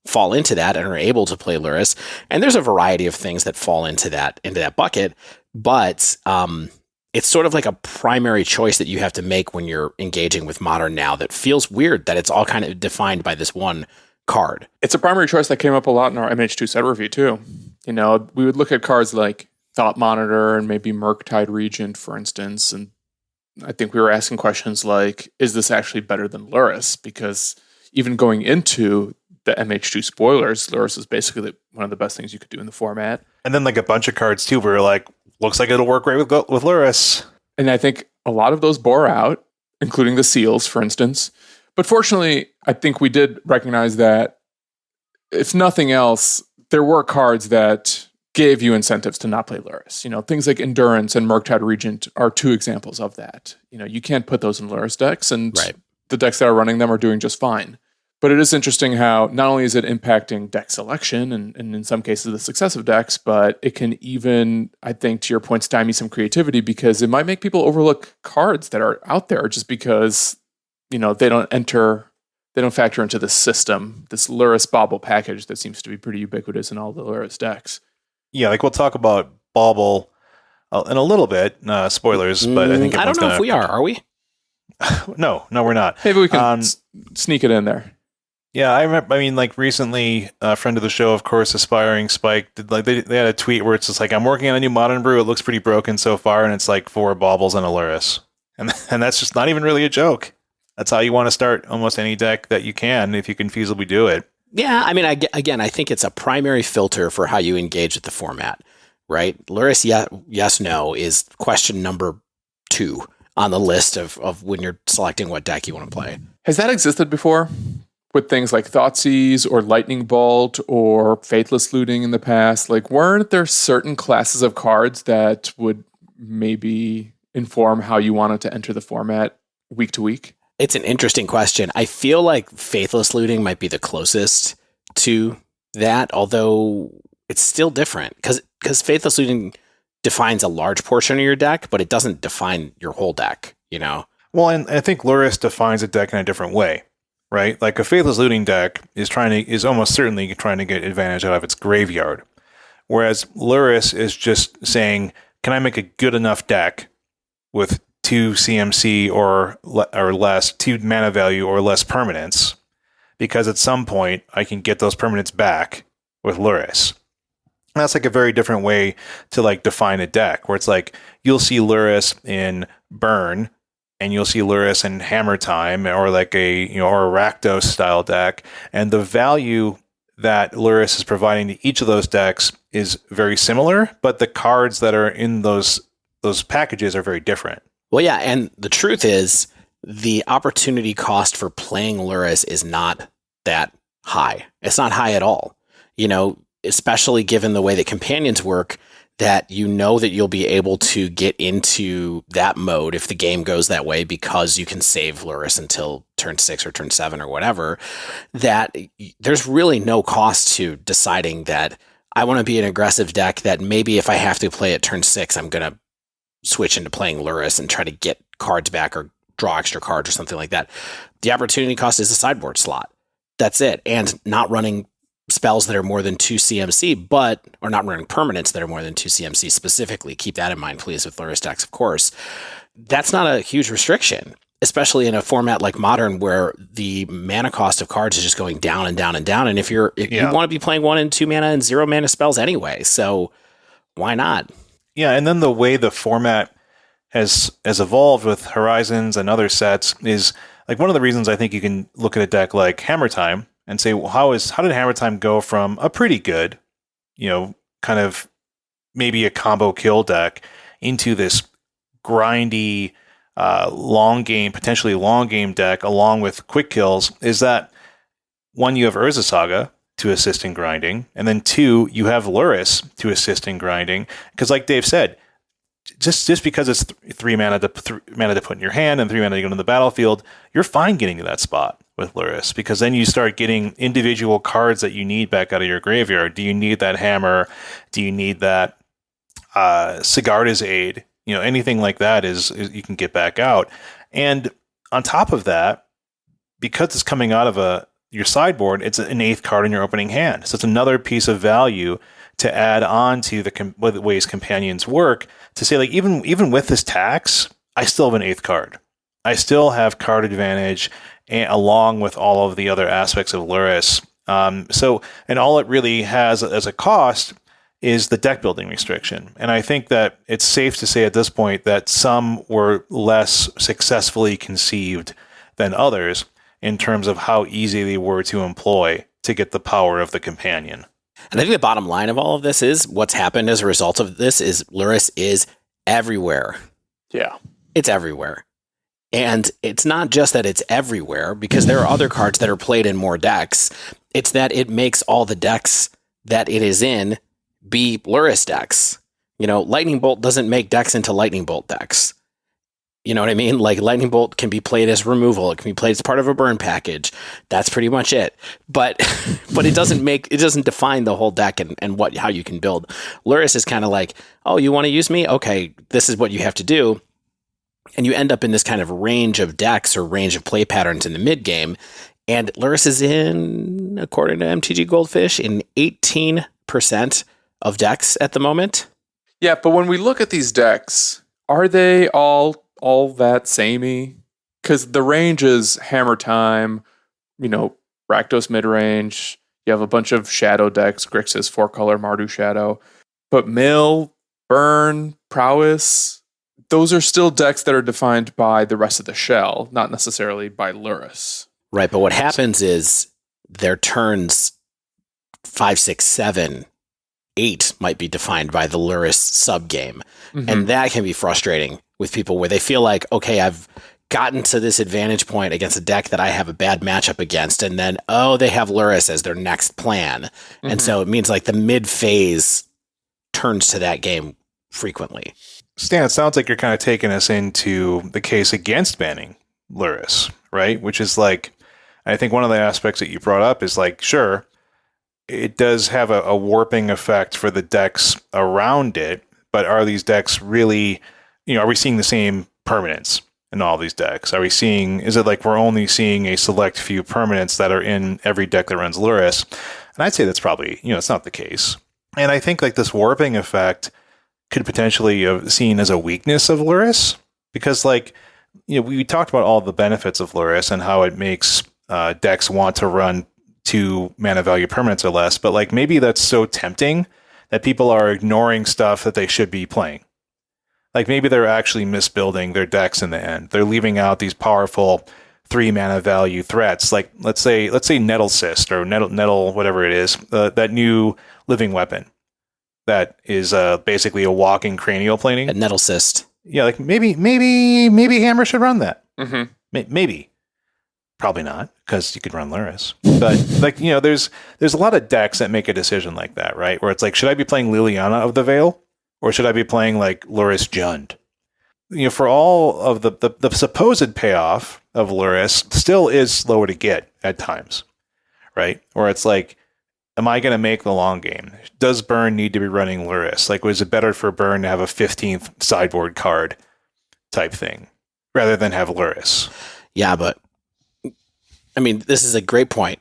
fall into that and are able to play Lurrus. And there's a variety of things that fall into that bucket. But it's sort of like a primary choice that you have to make when you're engaging with Modern now that feels weird that it's all kind of defined by this one card. It's a primary choice that came up a lot in our MH2 set review too. We would look at cards like Thought Monitor and maybe Murktide Regent, for instance, and I think we were asking questions like, is this actually better than Lurrus? Because even going into the MH2 spoilers, Lurrus is basically one of the best things you could do in the format. And then like a bunch of cards too, where like, looks like it'll work great with Lurrus. And I think a lot of those bore out, including the seals, for instance. But fortunately, I think we did recognize that, if nothing else, there were cards that gave you incentives to not play Lurrus. Things like Endurance and Murktide Regent are two examples of that. You can't put those in Lurrus decks, and the decks that are running them are doing just fine. But it is interesting how not only is it impacting deck selection and in some cases the success of decks, but it can even, I think, to your point, stymie some creativity, because it might make people overlook cards that are out there just because, they don't factor into this system, this Lurrus Bauble package that seems to be pretty ubiquitous in all the Lurrus decks. Yeah, like we'll talk about Bauble in a little bit, spoilers, but I think I don't know if we are we? No, we're not. Maybe we can sneak it in there. Yeah, I remember. I mean, like recently, a friend of the show, of course, Aspiring Spike, did like they had a tweet where it's just like, I'm working on a new Modern brew. It looks pretty broken so far, and it's like 4 Baubles and a Lurrus, and that's just not even really a joke. That's how you want to start almost any deck that you can, if you can feasibly do it. Yeah, I mean, I think it's a primary filter for how you engage with the format, right? Lurrus, yes, no, is question number 2 on the list of when you're selecting what deck you want to play. Has that existed before? With things like Thoughtseize or Lightning Bolt or Faithless Looting in the past? Like, weren't there certain classes of cards that would maybe inform how you wanted to enter the format week to week? It's an interesting question. I feel like Faithless Looting might be the closest to that, although it's still different because Faithless Looting defines a large portion of your deck, but it doesn't define your whole deck, Well, and I think Lurrus defines a deck in a different way, right? Like a Faithless Looting deck is almost certainly trying to get advantage out of its graveyard, whereas Lurrus is just saying, can I make a good enough deck with 2 CMC or less, 2 mana value or less permanents, because at some point I can get those permanents back with Lurrus. And that's like a very different way to like define a deck, where it's like you'll see Lurrus in Burn and you'll see Lurrus in Hammer Time, or like or a Rakdos style deck, and the value that Lurrus is providing to each of those decks is very similar, but the cards that are in those packages are very different. Well, yeah, and the truth is, the opportunity cost for playing Lurrus is not that high. It's not high at all. Especially given the way that companions work, that that you'll be able to get into that mode if the game goes that way, because you can save Lurrus until turn 6 or turn 7 or whatever, that there's really no cost to deciding that I want to be an aggressive deck that maybe if I have to play at turn 6, I'm going to switch into playing Lurrus and try to get cards back or draw extra cards or something like that. The opportunity cost is a sideboard slot. That's it. And not running spells that are more than 2 CMC, or not running permanents that are more than 2 CMC specifically. Keep that in mind, please, with Lurrus decks, of course. That's not a huge restriction, especially in a format like Modern where the mana cost of cards is just going down and down and down. And if you want to be playing 1 and 2 mana and 0 mana spells anyway, so why not? Yeah, and then the way the format has evolved with Horizons and other sets is like one of the reasons I think you can look at a deck like Hammer Time and say, well, how did Hammer Time go from a pretty good, kind of maybe a combo kill deck into this grindy, potentially long game deck along with quick kills? Is that one, you have Urza Saga to assist in grinding, and then 2, you have Lurrus to assist in grinding. Because like Dave said, just because it's 3 mana to put in your hand and 3 mana to go to the battlefield, you're fine getting to that spot with Lurrus, because then you start getting individual cards that you need back out of your graveyard. Do you need that hammer? Do you need that Sigarda's Aid? Anything like that is you can get back out. And on top of that, because it's coming out of your sideboard, it's an 8th card in your opening hand. So it's another piece of value to add on to the ways companions work, to say, like, even with this tax, I still have an 8th card. I still have card advantage along with all of the other aspects of Lurrus. And all it really has as a cost is the deck building restriction. And I think that it's safe to say at this point that some were less successfully conceived than others in terms of how easy they were to employ to get the power of the companion. And I think the bottom line of all of this is what's happened as a result of this is Lurrus is everywhere. Yeah. It's everywhere. And it's not just that it's everywhere, because there are other cards that are played in more decks. It's that it makes all the decks that it is in be Lurrus decks. Lightning Bolt doesn't make decks into Lightning Bolt decks. You know what I mean? Like, Lightning Bolt can be played as removal. It can be played as part of a burn package. That's pretty much it. But it doesn't define the whole deck and how you can build. Lurrus is kind of like, oh, you want to use me? Okay, this is what you have to do. And you end up in this kind of range of decks or range of play patterns in the mid game. And Lurrus is in, according to MTG Goldfish, in 18% of decks at the moment. Yeah, but when we look at these decks, are they all that samey? Because the range is Hammer Time, Rakdos midrange. You have a bunch of shadow decks, Grixis 4-color Mardu Shadow. But Mill, Burn, Prowess, those are still decks that are defined by the rest of the shell, not necessarily by Lurrus. Right, but what happens is their turns 5, 6, 7, 8 might be defined by the Lurrus sub-game. Mm-hmm. And that can be frustrating with people where they feel like, okay, I've gotten to this advantage point against a deck that I have a bad matchup against, and then, they have Lurrus as their next plan. Mm-hmm. And so it means like the mid-phase turns to that game frequently. Stan, it sounds like you're kind of taking us into the case against banning Lurrus, right? Which is like, I think one of the aspects that you brought up is like, sure, it does have a warping effect for the decks around it, but are these decks really, are we seeing the same permanents in all these decks? Is it like we're only seeing a select few permanents that are in every deck that runs Lurrus? And I'd say that's probably, it's not the case. And I think like this warping effect could potentially be seen as a weakness of Lurrus, because like, we talked about all the benefits of Lurrus and how it makes decks want to run 2 mana value permanents or less, but like maybe that's so tempting that people are ignoring stuff that they should be playing. Like maybe they're actually misbuilding their decks in the end. They're leaving out these powerful 3 mana value threats. Like let's say Nettle Cyst or Nettle whatever it is, that new living weapon that is basically a walking cranial planing. A Nettle Cyst. Yeah, like maybe Hammer should run that. Mm-hmm. Maybe. Probably not, because you could run Lurrus. But like, there's a lot of decks that make a decision like that, right? Where it's like, should I be playing Liliana of the Veil? Or should I be playing like Lurrus Jund? For all of the supposed payoff of Lurrus still is slower to get at times, right? Or it's like, am I going to make the long game? Does Burn need to be running Lurrus? Like, was it better for Burn to have a 15th sideboard card type thing rather than have Lurrus? Yeah, but I mean, this is a great point.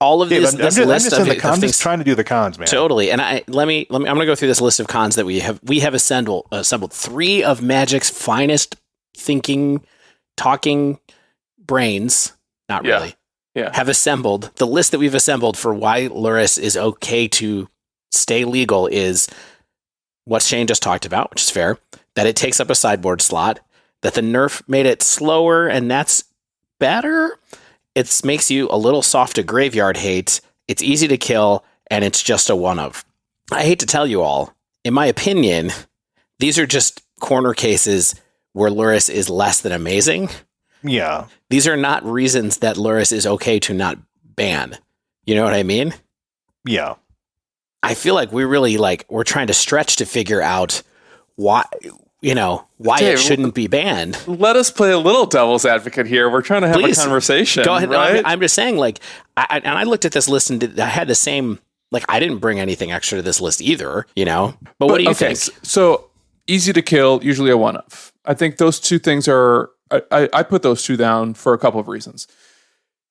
all of this, I'm this just, list I'm of, just, I'm just trying to do the cons, man. Totally. And I'm going to go through this list of cons that we have assembled 3 of Magic's finest thinking, talking brains. Not really. Yeah. Have assembled. The list that we've assembled for why Lurrus is okay to stay legal is what Shane just talked about, which is fair, that it takes up a sideboard slot, that the nerf made it slower, and that's better. It makes you a little soft to graveyard hate. It's easy to kill, and it's just a one of. I hate to tell you all, in my opinion, these are just corner cases where Lurrus is less than amazing. Yeah. These are not reasons that Lurrus is okay to not ban. You know what I mean? Yeah. I feel like we're trying to stretch to figure out why it shouldn't be banned. Let us play a little devil's advocate here. We're trying to have a conversation. Go ahead. Right? I'm just saying, like, I looked at this list and I had the same, like, I didn't bring anything extra to this list either, But what do you think? So easy to kill, usually a one of. I think those two things are, I put those two down for a couple of reasons.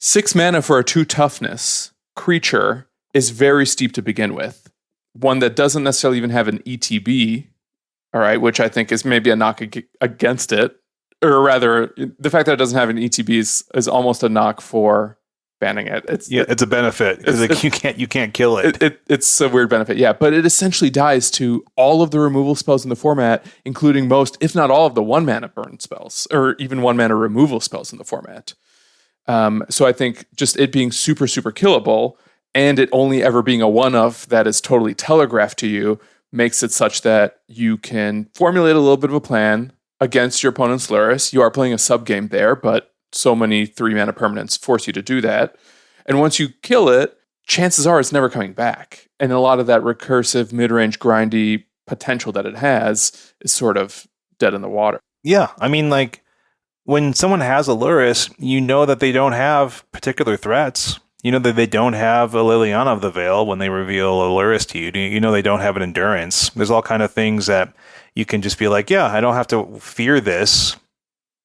6 mana for a 2 toughness creature is very steep to begin with. One that doesn't necessarily even have an ETB, all right, which I think is maybe a knock against it. Or rather, the fact that it doesn't have an ETB is almost a knock for banning it. It's a benefit because you can't kill it. It's a weird benefit, yeah. But it essentially dies to all of the removal spells in the format, including most, if not all, of the 1 mana burn spells, or even 1 mana removal spells in the format. So I think just it being super, super killable, and it only ever being a one of that is totally telegraphed to you, makes it such that you can formulate a little bit of a plan against your opponent's Lurrus. You are playing a sub-game there, but so many 3 mana permanents force you to do that. And once you kill it, chances are it's never coming back. And a lot of that recursive, mid-range, grindy potential that it has is sort of dead in the water. Yeah, I mean, like, when someone has a Lurrus, you know that they don't have particular threats. You know that they don't have a Liliana of the Veil when they reveal a Lurrus to you. You know they don't have an Endurance. There's all kind of things that you can just be like, yeah, I don't have to fear this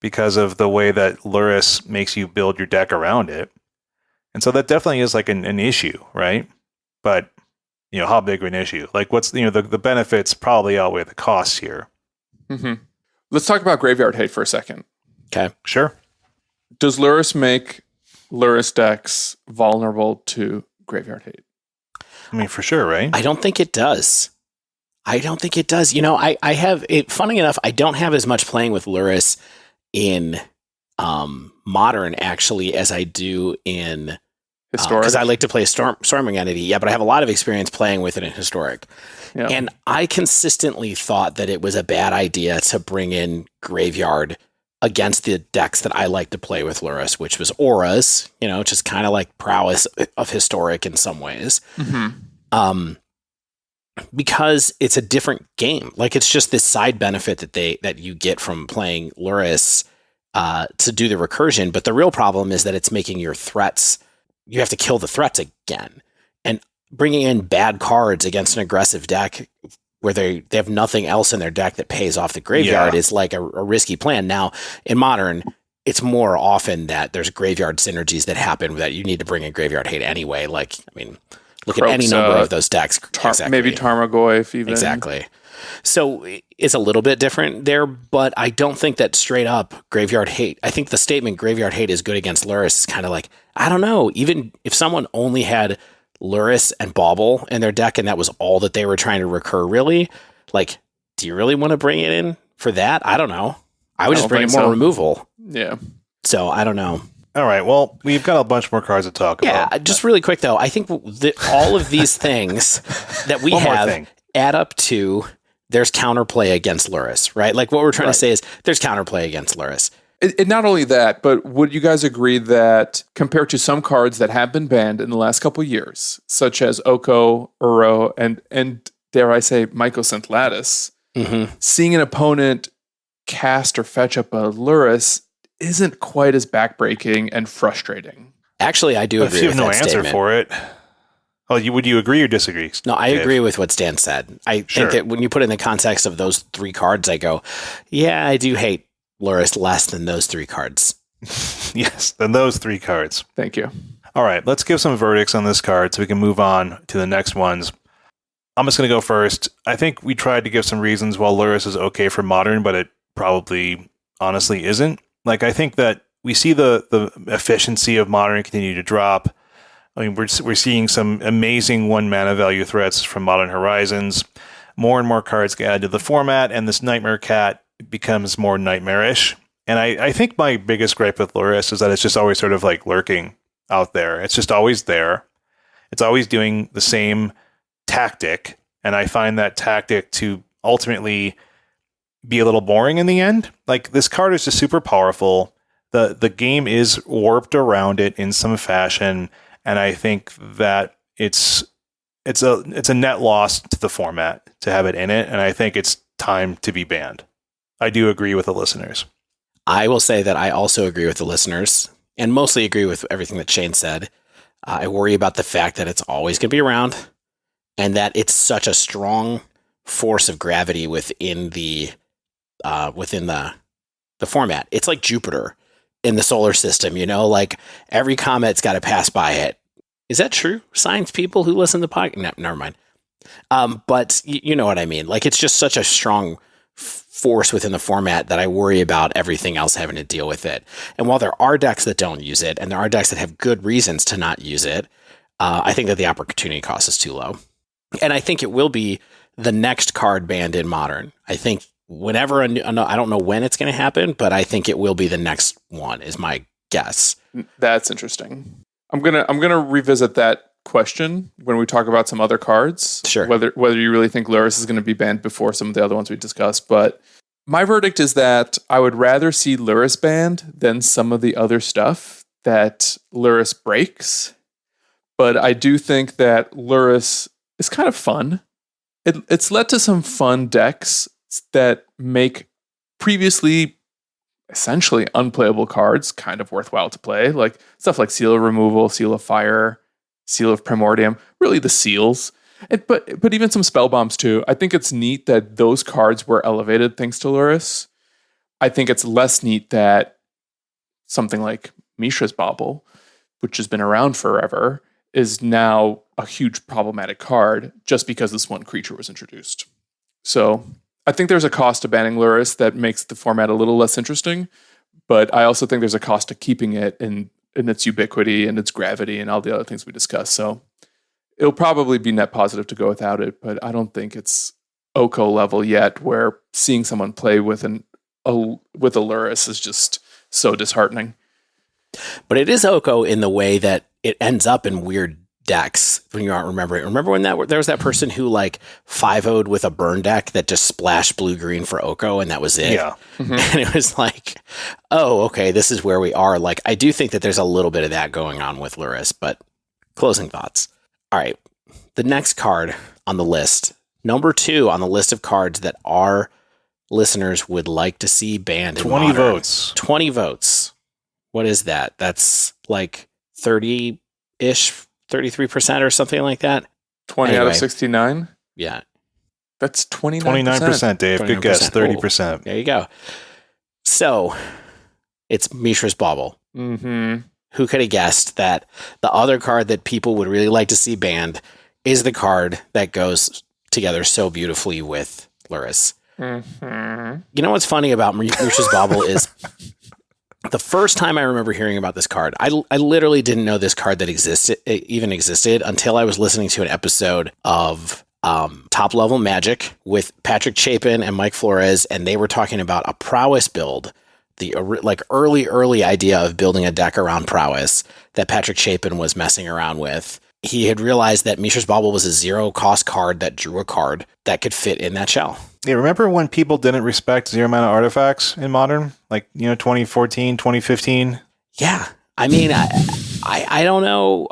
because of the way that Lurrus makes you build your deck around it. And so that definitely is like an issue, right? But, how big of an issue? Like, what's, the benefits probably outweigh the costs here. Mm-hmm. Let's talk about graveyard hate for a second. Okay. Sure. Does Lurrus make Lurrus decks vulnerable to graveyard hate? I mean, for sure, right? I don't think it does. I have it. Funny enough, I don't have as much playing with Lurrus in Modern actually as I do in Historic. Because I like to play Storming Entity. Yeah, but I have a lot of experience playing with it in Historic. Yeah. And I consistently thought that it was a bad idea to bring in Graveyard against the decks that I like to play with Lurrus, which was Auras, just kind of like Prowess of Historic in some ways. Mm-hmm. Because it's a different game. Like, it's just this side benefit that you get from playing Lurrus to do the recursion. But the real problem is that it's making your threats, you have to kill the threats again. And bringing in bad cards against an aggressive deck where they have nothing else in their deck that pays off the graveyard is like a risky plan. Now, in Modern, it's more often that there's graveyard synergies that happen that you need to bring in graveyard hate anyway. Like, I mean, look at any number of those decks. Exactly. Maybe Tarmogoyf even. Exactly. So it's a little bit different there, but I don't think that straight up graveyard hate. I think the statement graveyard hate is good against Lurrus is kind of like, I don't know, even if someone only had Lurrus and Bauble in their deck and that was all that they were trying to recur, really, like, do you really want to bring it in for that? I don't know. I would just bring in more removal. Yeah. So I don't know. All right. Well, we've got a bunch more cards to talk about. Yeah. Just really quick though, I think all of these things that we have add up to there's counterplay against Lurrus, right? Like what we're trying to say is there's counterplay against Lurrus. And not only that, but would you guys agree that compared to some cards that have been banned in the last couple of years, such as Oko, Uro, and dare I say, Mycosynth Lattice, seeing an opponent cast or fetch up a Lurrus isn't quite as backbreaking and frustrating? Actually, I do agree with that statement. If you have no answer for it. Oh, would you agree or disagree? No, I agree with what Stan said. I think that when you put it in the context of those 3 cards, I go, yeah, I do hate Lurrus less than those 3 cards. Yes, than those 3 cards. Thank you. All right, let's give some verdicts on this card so we can move on to the next ones. I'm just going to go first. I think we tried to give some reasons why Lurrus is okay for Modern, but it probably honestly isn't. Like, I think that we see the efficiency of Modern continue to drop. I mean, we're seeing some amazing 1 mana value threats from Modern Horizons. More and more cards get added to the format, and this Nightmare Cat becomes more nightmarish. And I think my biggest gripe with Lurrus is that it's just always sort of like lurking out there. It's just always there. It's always doing the same tactic, and I find that tactic to ultimately be a little boring in the end. Like, this card is just super powerful. The game is warped around it in some fashion, and I think that it's a net loss to the format to have it in it, and I think it's time to be banned. I do agree with the listeners. I will say that I also agree with the listeners, and mostly agree with everything that Shane said. I worry about the fact that it's always going to be around, and that it's such a strong force of gravity within the format. It's like Jupiter in the solar system, like every comet's got to pass by it. Is that true? Science people who listen to the podcast? No, never mind. But you know what I mean? Like, it's just such a strong force within the format that I worry about everything else having to deal with it. And while there are decks that don't use it, and there are decks that have good reasons to not use it, I think that the opportunity cost is too low. And I think it will be the next card banned in Modern. I think whenever, I don't know when it's going to happen, but I think it will be the next one, is my guess. That's interesting. I'm gonna revisit that question when we talk about some other cards. Sure. Whether you really think Lurrus is going to be banned before some of the other ones we discussed, but my verdict is that I would rather see Lurrus banned than some of the other stuff that Lurrus breaks. But I do think that Lurrus is kind of fun. It's led to some fun decks that make previously essentially unplayable cards kind of worthwhile to play, like stuff like Seal of Removal, Seal of Fire, Seal of Primordium, really the seals, but even some spell bombs too. I think it's neat that those cards were elevated thanks to Lurrus. I think it's less neat that something like Mishra's Bauble, which has been around forever, is now a huge problematic card just because this one creature was introduced. So I think there's a cost to banning Lurrus that makes the format a little less interesting, but I also think there's a cost to keeping it in its ubiquity and its gravity and all the other things we discussed. So it'll probably be net positive to go without it, but I don't think it's Oko level yet, where seeing someone play with a Lurrus is just so disheartening. But it is Oko in the way that it ends up in weird decks when you aren't remembering. Remember when there was that person who like 5-0'd with a burn deck that just splashed blue-green for Oko, and that was it? Yeah. Mm-hmm. And it was like, oh, okay, this is where we are. Like, I do think that there's a little bit of that going on with Lurrus, but closing thoughts. All right, the next card on the list, number 2 on the list of cards that our listeners would like to see banned in 20 Modern. votes. 20 votes. What is that? That's like 30-ish, 33% or something like that. 20 out of 69? Yeah. That's 29%. 29%, Dave. 29%. Good guess. 30%. Cool. There you go. So, it's Mishra's Bauble. Mm-hmm. Who could have guessed that the other card that people would really like to see banned is the card that goes together so beautifully with Lurrus? Mm-hmm. You know what's funny about Mishra's Bauble is the first time I remember hearing about this card, I literally didn't know this card that even existed until I was listening to an episode of Top Level Magic with Patrick Chapin and Mike Flores, and they were talking about a prowess build, the like early idea of building a deck around prowess that Patrick Chapin was messing around with. He had realized that Mishra's Bauble was a 0-cost card that drew a card that could fit in that shell. Yeah, remember when people didn't respect 0-mana artifacts in Modern? Like, 2014, 2015? Yeah. I mean, I don't know.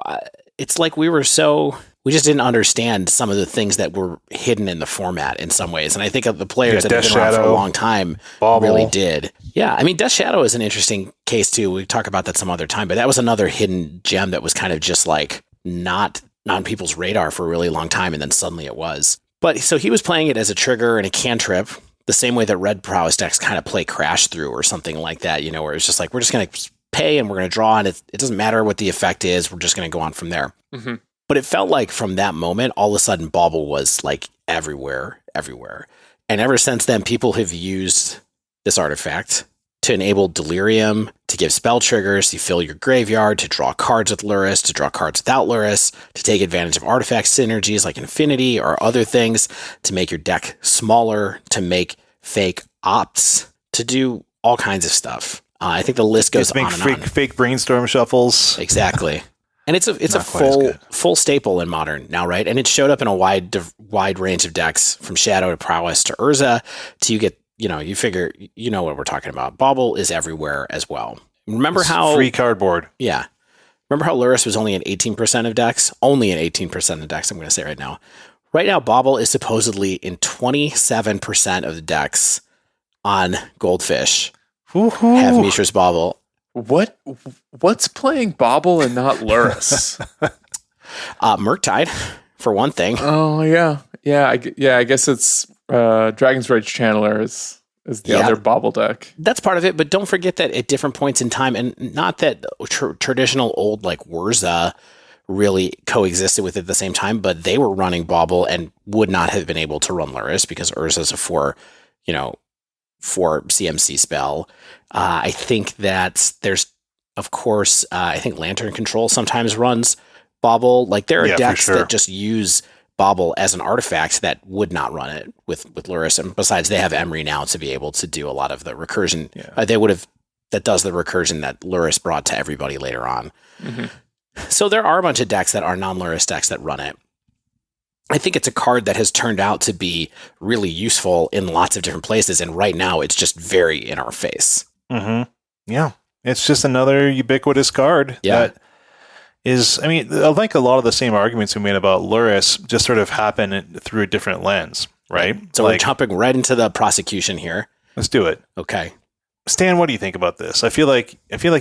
It's like we just didn't understand some of the things that were hidden in the format in some ways. And I think of the players that have been around for a long time Bauble. Really did. Yeah. I mean, Death Shadow is an interesting case too. We talk about that some other time, but that was another hidden gem that was kind of just like not on people's radar for a really long time. And then suddenly it was. But so he was playing it as a trigger and a cantrip, the same way that red prowess decks kind of play Crash Through or something like that, where it's just like, we're just going to pay and we're going to draw, and it doesn't matter what the effect is. We're just going to go on from there. Mm-hmm. But it felt like from that moment, all of a sudden, Bauble was like everywhere. And ever since then, people have used this artifact to enable delirium, to give spell triggers, to fill your graveyard, to draw cards with Lurrus, to draw cards without Lurrus, to take advantage of artifact synergies like Infinity or other things, to make your deck smaller, to make fake opts, to do all kinds of stuff. I think the list goes on and on. Fake brainstorm shuffles. Exactly. And it's a full staple in Modern now, right? And it showed up in a wide range of decks, from Shadow to Prowess to Urza, to you figure what we're talking about. Bauble is everywhere as well. Remember how free cardboard? Yeah. Remember how Lurrus was only in 18% of decks? Only in 18% of decks, I'm going to say right now. Right now, Bauble is supposedly in 27% of the decks on Goldfish. Woo-hoo. Have Mishra's Bauble. What's playing Bauble and not Lurrus? Murktide, for one thing. Oh yeah. I guess it's Dragon's Rage Channeler is the other Bauble deck. That's part of it, but don't forget that at different points in time, and not that traditional old like Urza really coexisted with it at the same time, but they were running Bauble and would not have been able to run Lurrus because Urza's a 4 CMC spell. I think that there's, of course, I think Lantern Control sometimes runs Bauble. Like there are decks that just use Bauble as an artifact that would not run it with Lurrus. And besides, they have Emery now to be able to do a lot of the recursion. Yeah. That does the recursion that Lurrus brought to everybody later on. Mm-hmm. So there are a bunch of decks that are non-Lurrus decks that run it. I think it's a card that has turned out to be really useful in lots of different places, and right now it's just very in our face. Mm-hmm. Yeah, it's just another ubiquitous card that is, I mean, I think a lot of the same arguments we made about Lurrus just sort of happen through a different lens, right? So we're jumping right into the prosecution here. Let's do it. Okay. Stan, what do you think about this? I feel like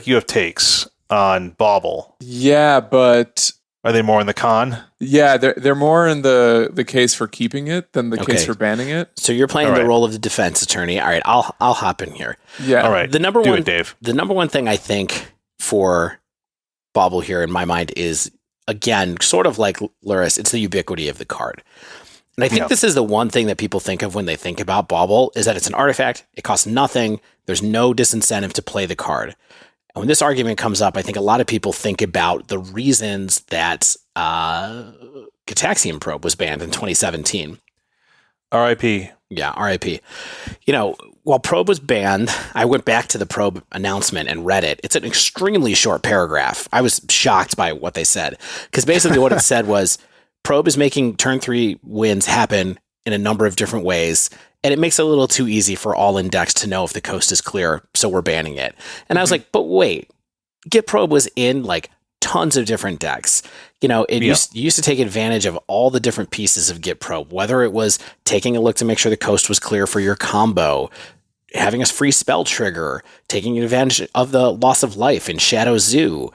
you have takes on Bauble. Yeah, but are they more in the con? Yeah, they're more in the case for keeping it than the case for banning it. So you're playing the role of the defense attorney. All right, I'll hop in here. Yeah. All right. Dave. The number one thing I think for Bauble here in my mind is, again, sort of like Lurrus, it's the ubiquity of the card. And I think this is the one thing that people think of when they think about Bauble, is that it's an artifact, it costs nothing, there's no disincentive to play the card. And when this argument comes up, I think a lot of people think about the reasons that Gataxian Probe was banned in 2017. R.I.P. Yeah, R.I.P. While Probe was banned, I went back to the Probe announcement and read it. It's an extremely short paragraph. I was shocked by what they said, because basically what it said was, Probe is making turn 3 wins happen in a number of different ways, and it makes it a little too easy for all in decks to know if the coast is clear, so we're banning it. And I was like, but wait, Get Probe was in like tons of different decks. Used to take advantage of all the different pieces of Get Probe, whether it was taking a look to make sure the coast was clear for your combo, having a free spell trigger, taking advantage of the loss of life in Shadow Zoo.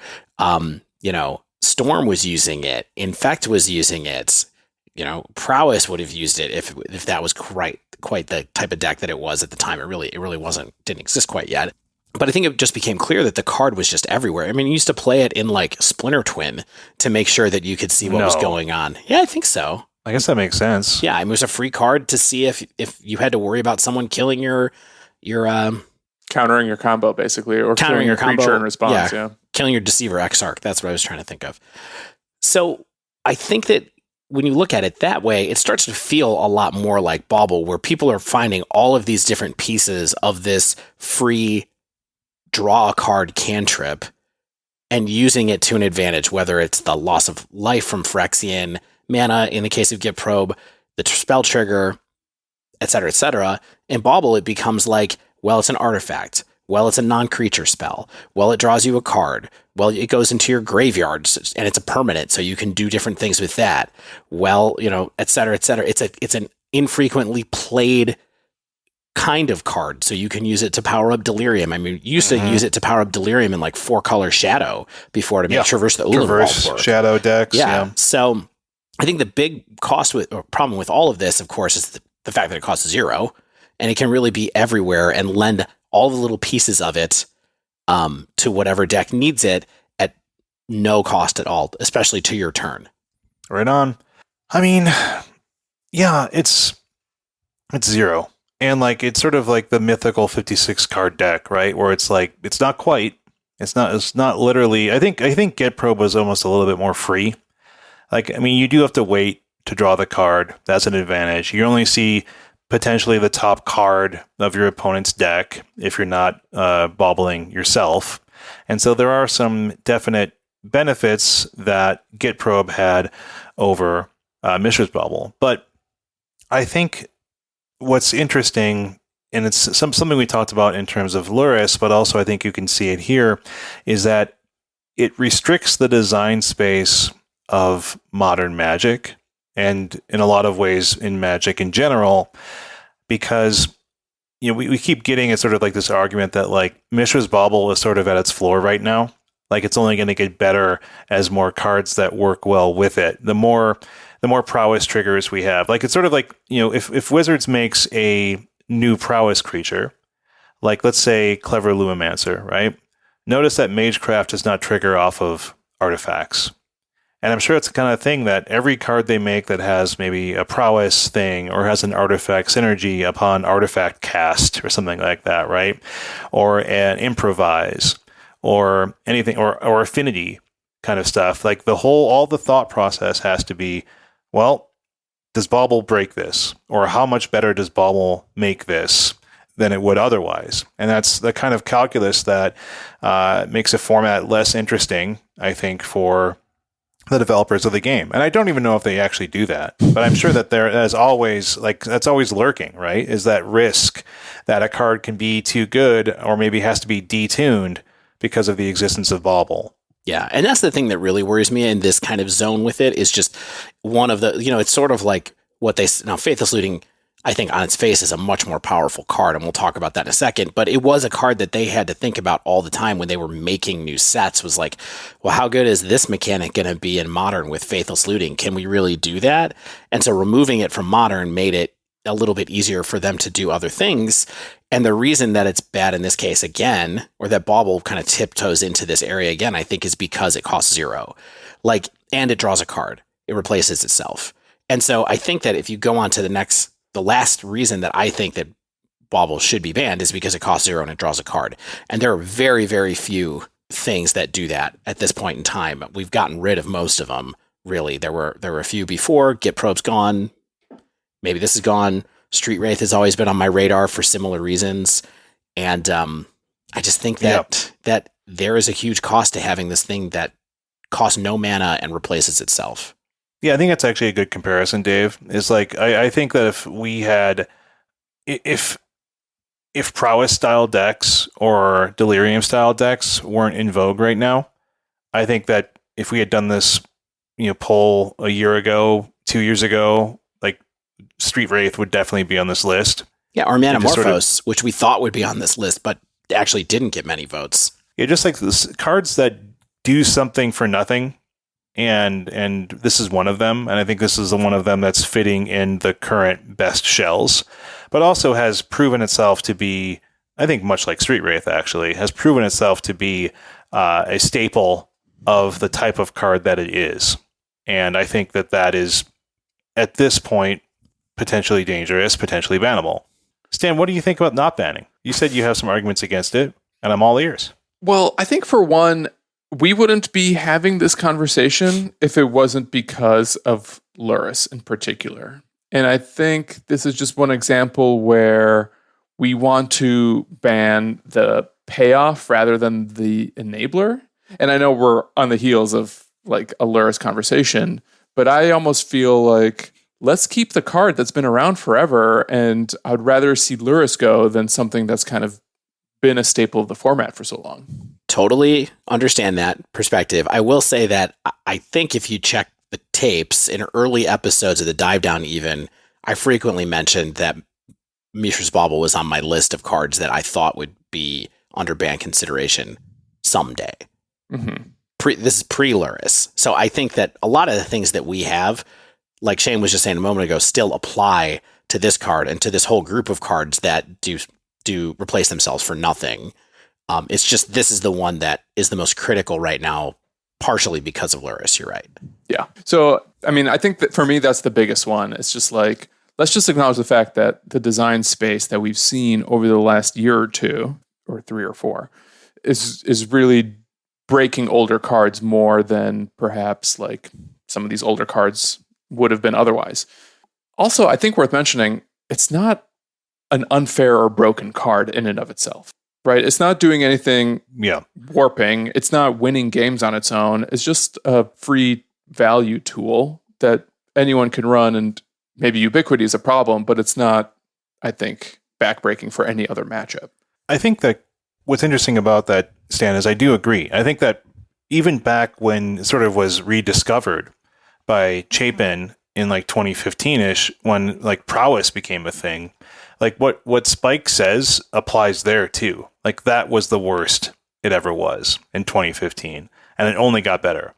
Storm was using it. Infect was using it. Prowess would have used it if that was quite the type of deck that it was at the time. It really didn't exist quite yet. But I think it just became clear that the card was just everywhere. I mean, you used to play it in like Splinter Twin to make sure that you could see what was going on. Yeah, I think so. I guess that makes sense. Yeah, it was a free card to see if you had to worry about someone killing your countering your combo, basically, or countering your creature in response. Yeah, killing your Deceiver Exarch. That's what I was trying to think of. So I think that when you look at it that way, it starts to feel a lot more like Bauble, where people are finding all of these different pieces of this free draw a card cantrip and using it to an advantage, whether it's the loss of life from Phyrexian, mana in the case of Get Probe, the spell trigger, etc., etc. In Bauble, it becomes like, well, it's an artifact. Well, it's a non-creature spell. Well, it draws you a card. Well, it goes into your graveyard, and it's a permanent, so you can do different things with that. Well, et cetera, et cetera. It's an infrequently played kind of card, so you can use it to power up Delirium. I mean, you used to use it to power up Delirium in like 4-color Shadow before to make Traverse the Traverse work. Shadow decks. Yeah. So I think the big problem with all of this, of course, is the fact that it costs 0, and it can really be everywhere and lend all the little pieces of it to whatever deck needs it at no cost at all, especially to your turn. Right on. I mean, yeah, it's 0. And like it's sort of like the mythical 56 card deck, right? Where it's like it's not quite. It's not literally. I think Get Probe was almost a little bit more free. Like, I mean, you do have to wait to draw the card. That's an advantage. You only see potentially the top card of your opponent's deck if you're not bobbling yourself. And so there are some definite benefits that Get Probe had over Mishra's Bauble. But I think what's interesting, and it's something we talked about in terms of Lurrus, but also I think you can see it here, is that it restricts the design space of modern Magic, and in a lot of ways in Magic in general, because we keep getting it sort of like this argument that like Mishra's Bauble is sort of at its floor right now. Like it's only going to get better as more cards that work well with it. The more prowess triggers we have. Like it's sort of like, if Wizards makes a new prowess creature, like let's say Clever Lumimancer, right? Notice that Magecraft does not trigger off of artifacts. And I'm sure it's the kind of thing that every card they make that has maybe a prowess thing or has an artifact synergy upon artifact cast or something like that, right? Or an improvise or anything or affinity kind of stuff. Like all the thought process has to be, well, does Bauble break this? Or how much better does Bauble make this than it would otherwise? And that's the kind of calculus that makes a format less interesting, I think, for the developers of the game. And I don't even know if they actually do that, but I'm sure that that's always lurking, right? Is that risk that a card can be too good or maybe has to be detuned because of the existence of Bauble. Yeah, and that's the thing that really worries me in this kind of zone with it is just one of the, it's sort of like what now Faithless Looting, I think on its face is a much more powerful card, and we'll talk about that in a second, but it was a card that they had to think about all the time when they were making new sets, was like, well, how good is this mechanic going to be in Modern with Faithless Looting? Can we really do that? And so removing it from Modern made it a little bit easier for them to do other things. And the reason that it's bad in this case again, or that Bauble kind of tiptoes into this area again, I think is because it costs 0. And it draws a card. It replaces itself. And so I think that if you go on to the last reason that I think that Bauble should be banned is because it costs 0 and it draws a card. And there are very, very few things that do that at this point in time. We've gotten rid of most of them, really. There were a few before. Get Probe's gone. Maybe this is gone. Street Wraith has always been on my radar for similar reasons. And I just think that there is a huge cost to having this thing that costs no mana and replaces itself. Yeah, I think that's actually a good comparison, Dave. It's like I think that if we had if prowess style decks or delirium style decks weren't in vogue right now, I think that if we had done this poll a year ago, 2 years ago, like Street Wraith would definitely be on this list. Yeah, or Manamorphose, which we thought would be on this list, but actually didn't get many votes. Yeah, just like cards that do something for nothing. And this is one of them, and I think this is the one of them that's fitting in the current best shells, but also has proven itself to be, I think much like Street Wraith actually, has proven itself to be a staple of the type of card that it is. And I think that is, at this point, potentially dangerous, potentially bannable. Stan, what do you think about not banning? You said you have some arguments against it, and I'm all ears. Well, I think for one, we wouldn't be having this conversation if it wasn't because of Lurrus in particular. And I think this is just one example where we want to ban the payoff rather than the enabler. And I know we're on the heels of like a Lurrus conversation, but I almost feel like let's keep the card that's been around forever, and I'd rather see Lurrus go than something that's kind of been a staple of the format for so long. Totally understand that perspective. I will say that I think if you check the tapes in early episodes of the Dive Down even, I frequently mentioned that Mishra's Bauble was on my list of cards that I thought would be under ban consideration someday. Mm-hmm. This is pre-Lurrus. So I think that a lot of the things that we have, like Shane was just saying a moment ago, still apply to this card and to this whole group of cards that do replace themselves for nothing. It's just this is the one that is the most critical right now, partially because of Lurrus. You're right. Yeah. So, I mean, I think that for me, that's the biggest one. It's just like, let's just acknowledge the fact that the design space that we've seen over the last year or two, or 3 or 4, is really breaking older cards more than perhaps like some of these older cards would have been otherwise. Also, I think worth mentioning, it's not an unfair or broken card in and of itself, right? It's not doing anything warping. It's not winning games on its own. It's just a free value tool that anyone can run, and maybe ubiquity is a problem, but it's not, I think, backbreaking for any other matchup. I think that what's interesting about that, Stan, is I do agree. I think that even back when it sort of was rediscovered by Chapin in like 2015-ish, when like prowess became a thing, like what Spike says applies there too. Like that was the worst it ever was in 2015, and it only got better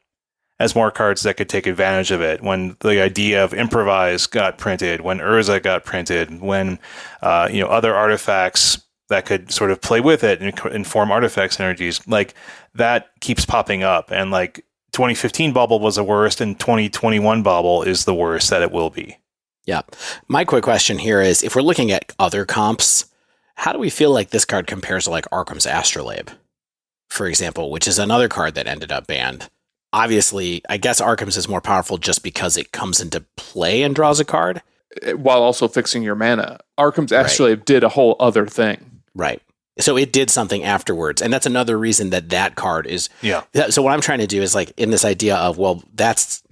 as more cards that could take advantage of it. When the idea of improvise got printed, when Urza got printed, when other artifacts that could sort of play with it and inform artifacts energies, like that keeps popping up. And like 2015 Bauble was the worst, and 2021 Bauble is the worst that it will be. Yeah. My quick question here is, if we're looking at other comps, how do we feel like this card compares to like Arkham's Astrolabe, for example, which is another card that ended up banned? Obviously, I guess Arkham's is more powerful just because it comes into play and draws a card, while also fixing your mana. Arkham's Astrolabe did a whole other thing. Right. So it did something afterwards. And that's another reason that card is... Yeah. So what I'm trying to do is like in this idea of, well, that's,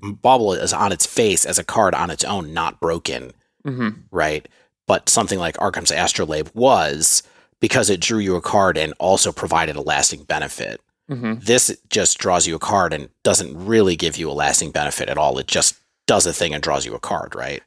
Bauble is on its face as a card on its own, not broken. Mm-hmm. Right. But something like Arkham's Astrolabe was, because it drew you a card and also provided a lasting benefit. Mm-hmm. This just draws you a card and doesn't really give you a lasting benefit at all. It just does a thing and draws you a card, right?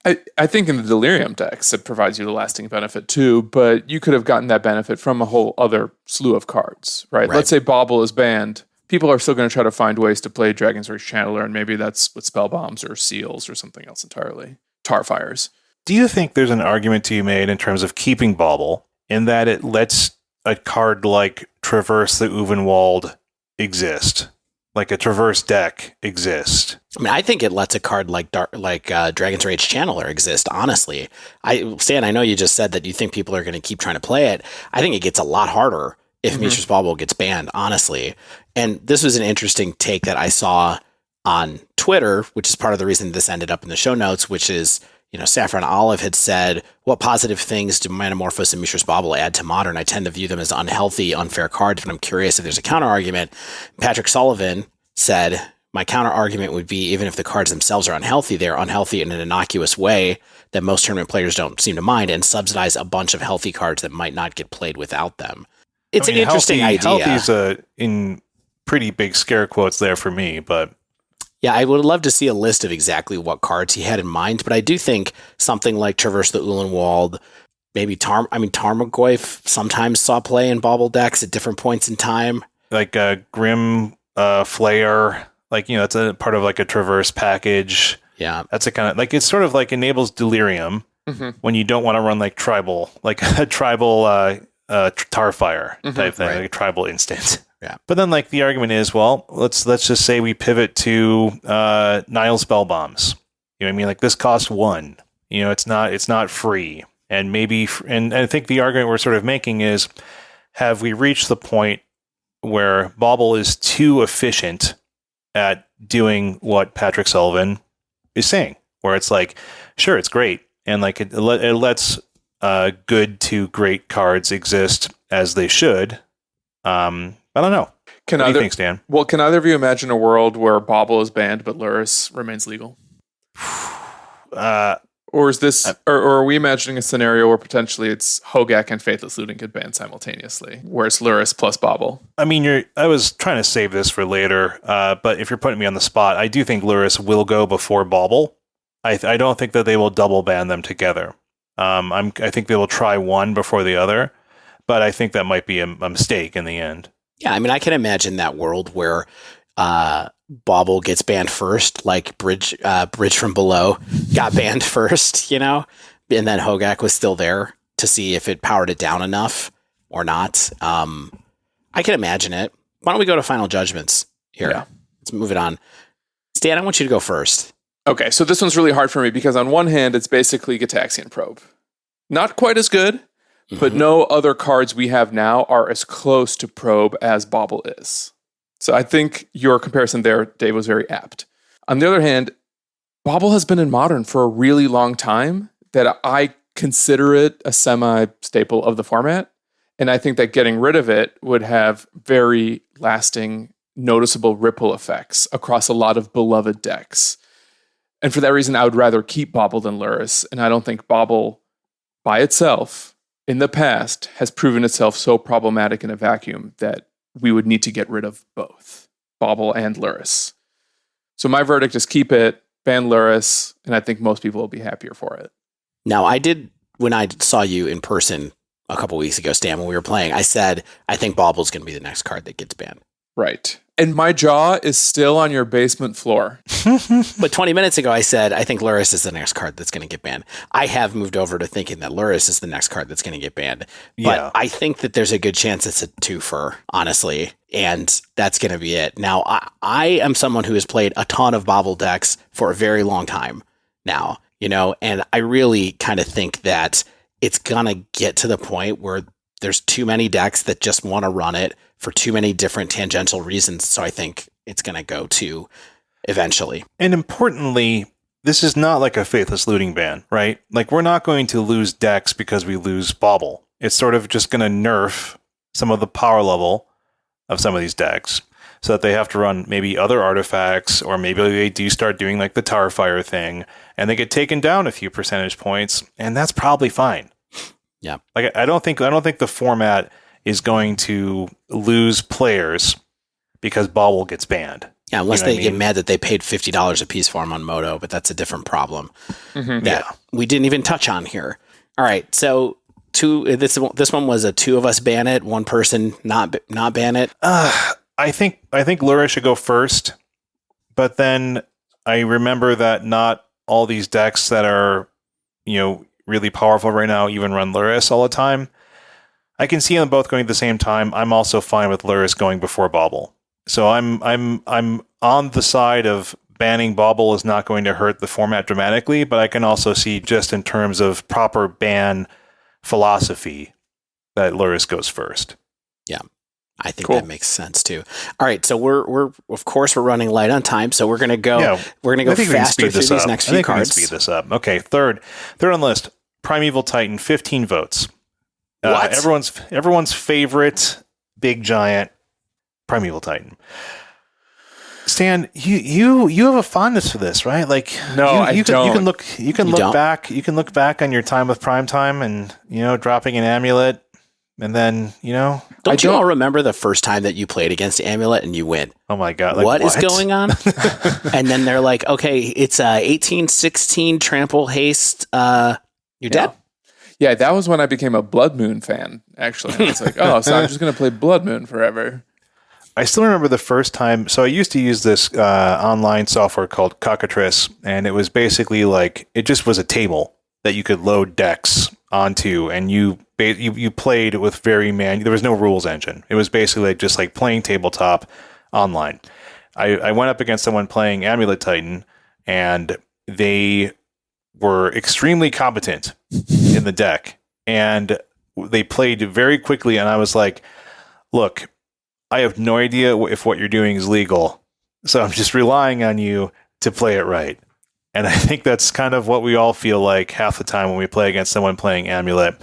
I think in the Delirium decks, it provides you the lasting benefit too, but you could have gotten that benefit from a whole other slew of cards, right? Let's say Bauble is banned. People are still going to try to find ways to play Dragon's Rage Channeler, and maybe that's with Spell Bombs or Seals or something else entirely. Tarfires. Do you think there's an argument to be made in terms of keeping Bauble in that it lets a card like Traverse the Uvenwald exist? Like a Traverse deck exist? I mean, I think it lets a card like Dragon's Rage Channeler exist, honestly. Stan, I know you just said that you think people are going to keep trying to play it. I think it gets a lot harder if Mishra's Bauble gets banned, honestly. And this was an interesting take that I saw on Twitter, which is part of the reason this ended up in the show notes, which is, Saffron Olive had said, what positive things do Manamorphose and Mishra's Bauble add to Modern? I tend to view them as unhealthy, unfair cards, but I'm curious if there's a counter argument. Patrick Sullivan said, my counter argument would be, even if the cards themselves are unhealthy, they're unhealthy in an innocuous way that most tournament players don't seem to mind, and subsidize a bunch of healthy cards that might not get played without them. It's an interesting idea. Healthy's in pretty big scare quotes there for me, but... Yeah, I would love to see a list of exactly what cards he had in mind, but I do think something like Traverse the Ulenwald, maybe Tarmogoyf sometimes saw play in Bauble decks at different points in time. Like a Grim Flayer, that's a part of like a Traverse package. Yeah. That's a kind of, like, it's sort of like enables Delirium when you don't want to run like tribal, like a tribal Tarfire type thing, like a tribal instant. Yeah. But then like the argument is, well, let's just say we pivot to Nile spell bombs. You know what I mean? Like this costs 1. It's not free. And maybe and I think the argument we're sort of making is, have we reached the point where Bauble is too efficient at doing what Patrick Sullivan is saying, where it's like, sure, it's great, and like it lets good to great cards exist as they should. I don't know. What do you think, Stan? Well, can either of you imagine a world where Bauble is banned but Lurrus remains legal? Or is this, or are we imagining a scenario where potentially it's Hogak and Faithless Looting get banned simultaneously, where it's Lurrus plus Bauble? I mean, I was trying to save this for later, but if you're putting me on the spot, I do think Lurrus will go before Bauble. I don't think that they will double ban them together. I think they will try one before the other, but I think that might be a mistake in the end. Yeah, I mean, I can imagine that world where Bauble gets banned first, like Bridge from Below got banned first, and then Hogak was still there to see if it powered it down enough. or not. I can imagine it. Why don't we go to final judgments here? Yeah. Let's move it on. Stan, I want you to go first. Okay, so this one's really hard for me because on one hand, it's basically Gataxian Probe. Not quite as good, but no other cards we have now are as close to Probe as Bauble is. So I think your comparison there, Dave, was very apt. On the other hand, Bauble has been in Modern for a really long time that I consider it a semi-staple of the format. And I think that getting rid of it would have very lasting, noticeable ripple effects across a lot of beloved decks. And for that reason, I would rather keep Bauble than Lurrus. And I don't think Bauble by itself in the past has proven itself so problematic in a vacuum that we would need to get rid of both Bauble and Lurrus. So my verdict is keep it, ban Lurrus, and I think most people will be happier for it. Now, I did, when I saw you in person a couple weeks ago, Stan, when we were playing, I said, I think Bauble's going to be the next card that gets banned. Right. And my jaw is still on your basement floor. But 20 minutes ago, I said, I think Lurrus is the next card that's going to get banned. I have moved over to thinking that Lurrus is the next card that's going to get banned. But I think that there's a good chance it's a twofer, honestly. And that's going to be it. Now, I am someone who has played a ton of Bauble decks for a very long time now, and I really kind of think that it's going to get to the point where there's too many decks that just want to run it for too many different tangential reasons. So I think it's going to go to eventually. And importantly, this is not like a faithless looting ban, right? Like, we're not going to lose decks because we lose Bauble. It's sort of just going to nerf some of the power level of some of these decks so that they have to run maybe other artifacts, or maybe they do start doing like the Tower Fire thing and they get taken down a few percentage points, and that's probably fine. Yeah. Like, I don't think the format is going to lose players because Bauble gets banned. Yeah, unless they get mad that they paid $50 a piece for them on Moto, but that's a different problem that we didn't even touch on here. All right, so this one was a two of us ban it, one person not ban it. I think Lurrus should go first, but then I remember that not all these decks that are really powerful right now even run Lurrus all the time. I can see them both going at the same time. I'm also fine with Lurrus going before Bauble. So I'm on the side of banning Bauble is not going to hurt the format dramatically, but I can also see, just in terms of proper ban philosophy, that Lurrus goes first. Yeah. I think that makes sense too. All right, so we're of course we're running light on time, so we're gonna go faster through these next few cards. We can speed this up. Okay, third on the list, Primeval Titan, 15 votes. What? Everyone's favorite big giant Primeval Titan. Stan, you have a fondness for this, right? Like, no, I don't. You can look back on your time with Primetime, and dropping an amulet. And then, Don't you all remember the first time that you played against Amulet and you win? Oh my God. Like, what is going on? And then they're like, okay, it's 1816 trample haste. You're dead. Yeah, that was when I became a Blood Moon fan, actually. And it's like, so I'm just going to play Blood Moon forever. I still remember the first time. So I used to use this online software called Cockatrice, and it was basically like, it just was a table that you could load decks onto, and you played with there was no rules engine. It was basically just like playing tabletop online. I went up against someone playing Amulet Titan, and they were extremely competent in the deck, and they played very quickly, and I was like, look, I have no idea if what you're doing is legal, so I'm just relying on you to play it right. And I think that's kind of what we all feel like half the time when we play against someone playing Amulet.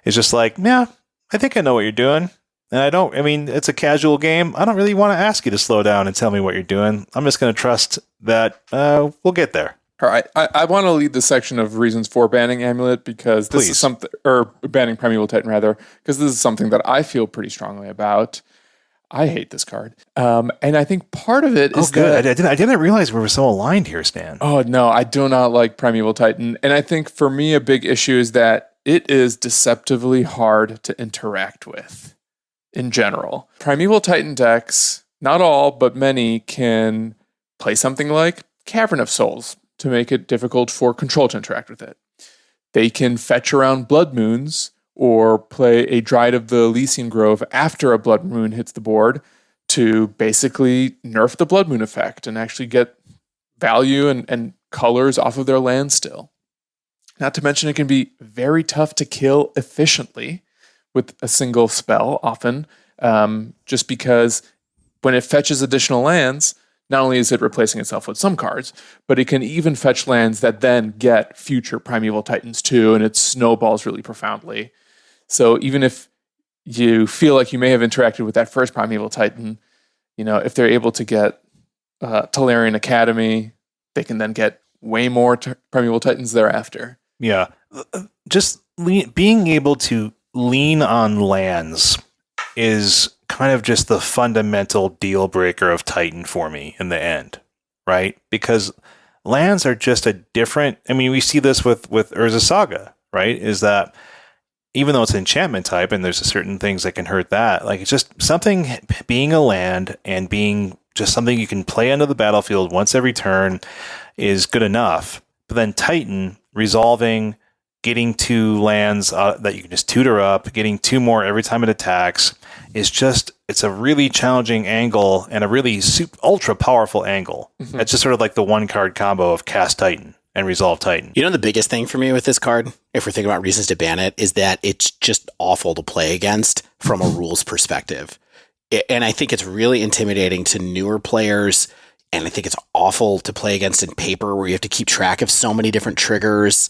It's just like, yeah, I think I know what you're doing. And it's a casual game. I don't really want to ask you to slow down and tell me what you're doing. I'm just going to trust that we'll get there. All right. I want to lead the section of reasons for banning Amulet, because this is something, or banning Primeval Titan rather, because this is something that I feel pretty strongly about. I hate this card. And I think part of it is good. I didn't realize we were so aligned here, Stan. Oh, no, I do not like Primeval Titan. And I think for me, a big issue is that it is deceptively hard to interact with in general. Primeval Titan decks, not all, but many, can play something like Cavern of Souls to make it difficult for Control to interact with it. They can fetch around Blood Moons or play a Dryad of the Elysian Grove after a Blood Moon hits the board to basically nerf the Blood Moon effect and actually get value and colors off of their land still. Not to mention it can be very tough to kill efficiently with a single spell often, just because when it fetches additional lands, not only is it replacing itself with some cards, but it can even fetch lands that then get future Primeval Titans too, and it snowballs really profoundly. So even if you feel like you may have interacted with that first Primeval Titan, if they're able to get Tolarian Academy, they can then get way more Primeval Titans thereafter. Yeah. Just being able to lean on lands is kind of just the fundamental deal breaker of Titan for me in the end, right? Because lands are just a different... I mean, we see this with Urza Saga, right? Is that even though it's enchantment type and there's certain things that can hurt that, like it's just something being a land and being just something you can play onto the battlefield once every turn is good enough. But then Titan resolving, getting 2 lands that you can just tutor up, getting 2 more every time it attacks is just, it's a really challenging angle and a really ultra powerful angle. Mm-hmm. It's just sort of like the 1-card combo of Cast Titan and Resolve Titan. The biggest thing for me with this card, if we're thinking about reasons to ban it, is that it's just awful to play against from a rules perspective. And I think it's really intimidating to newer players. And I think it's awful to play against in paper where you have to keep track of so many different triggers.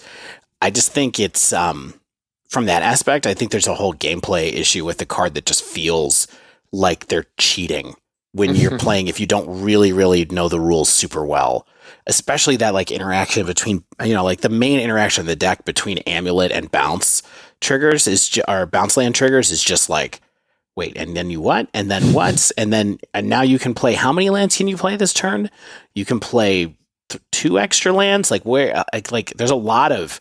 I just think it's, from that aspect, I think there's a whole gameplay issue with the card that just feels like they're cheating when you're playing if you don't really, really know the rules super well. Especially that like interaction between, like the main interaction of the deck between Amulet and Bounce triggers or Bounce land triggers is just like, wait, and then you what? And then what? and now you can play, how many lands can you play this turn? You can play 2 extra lands. Like where, like there's a lot of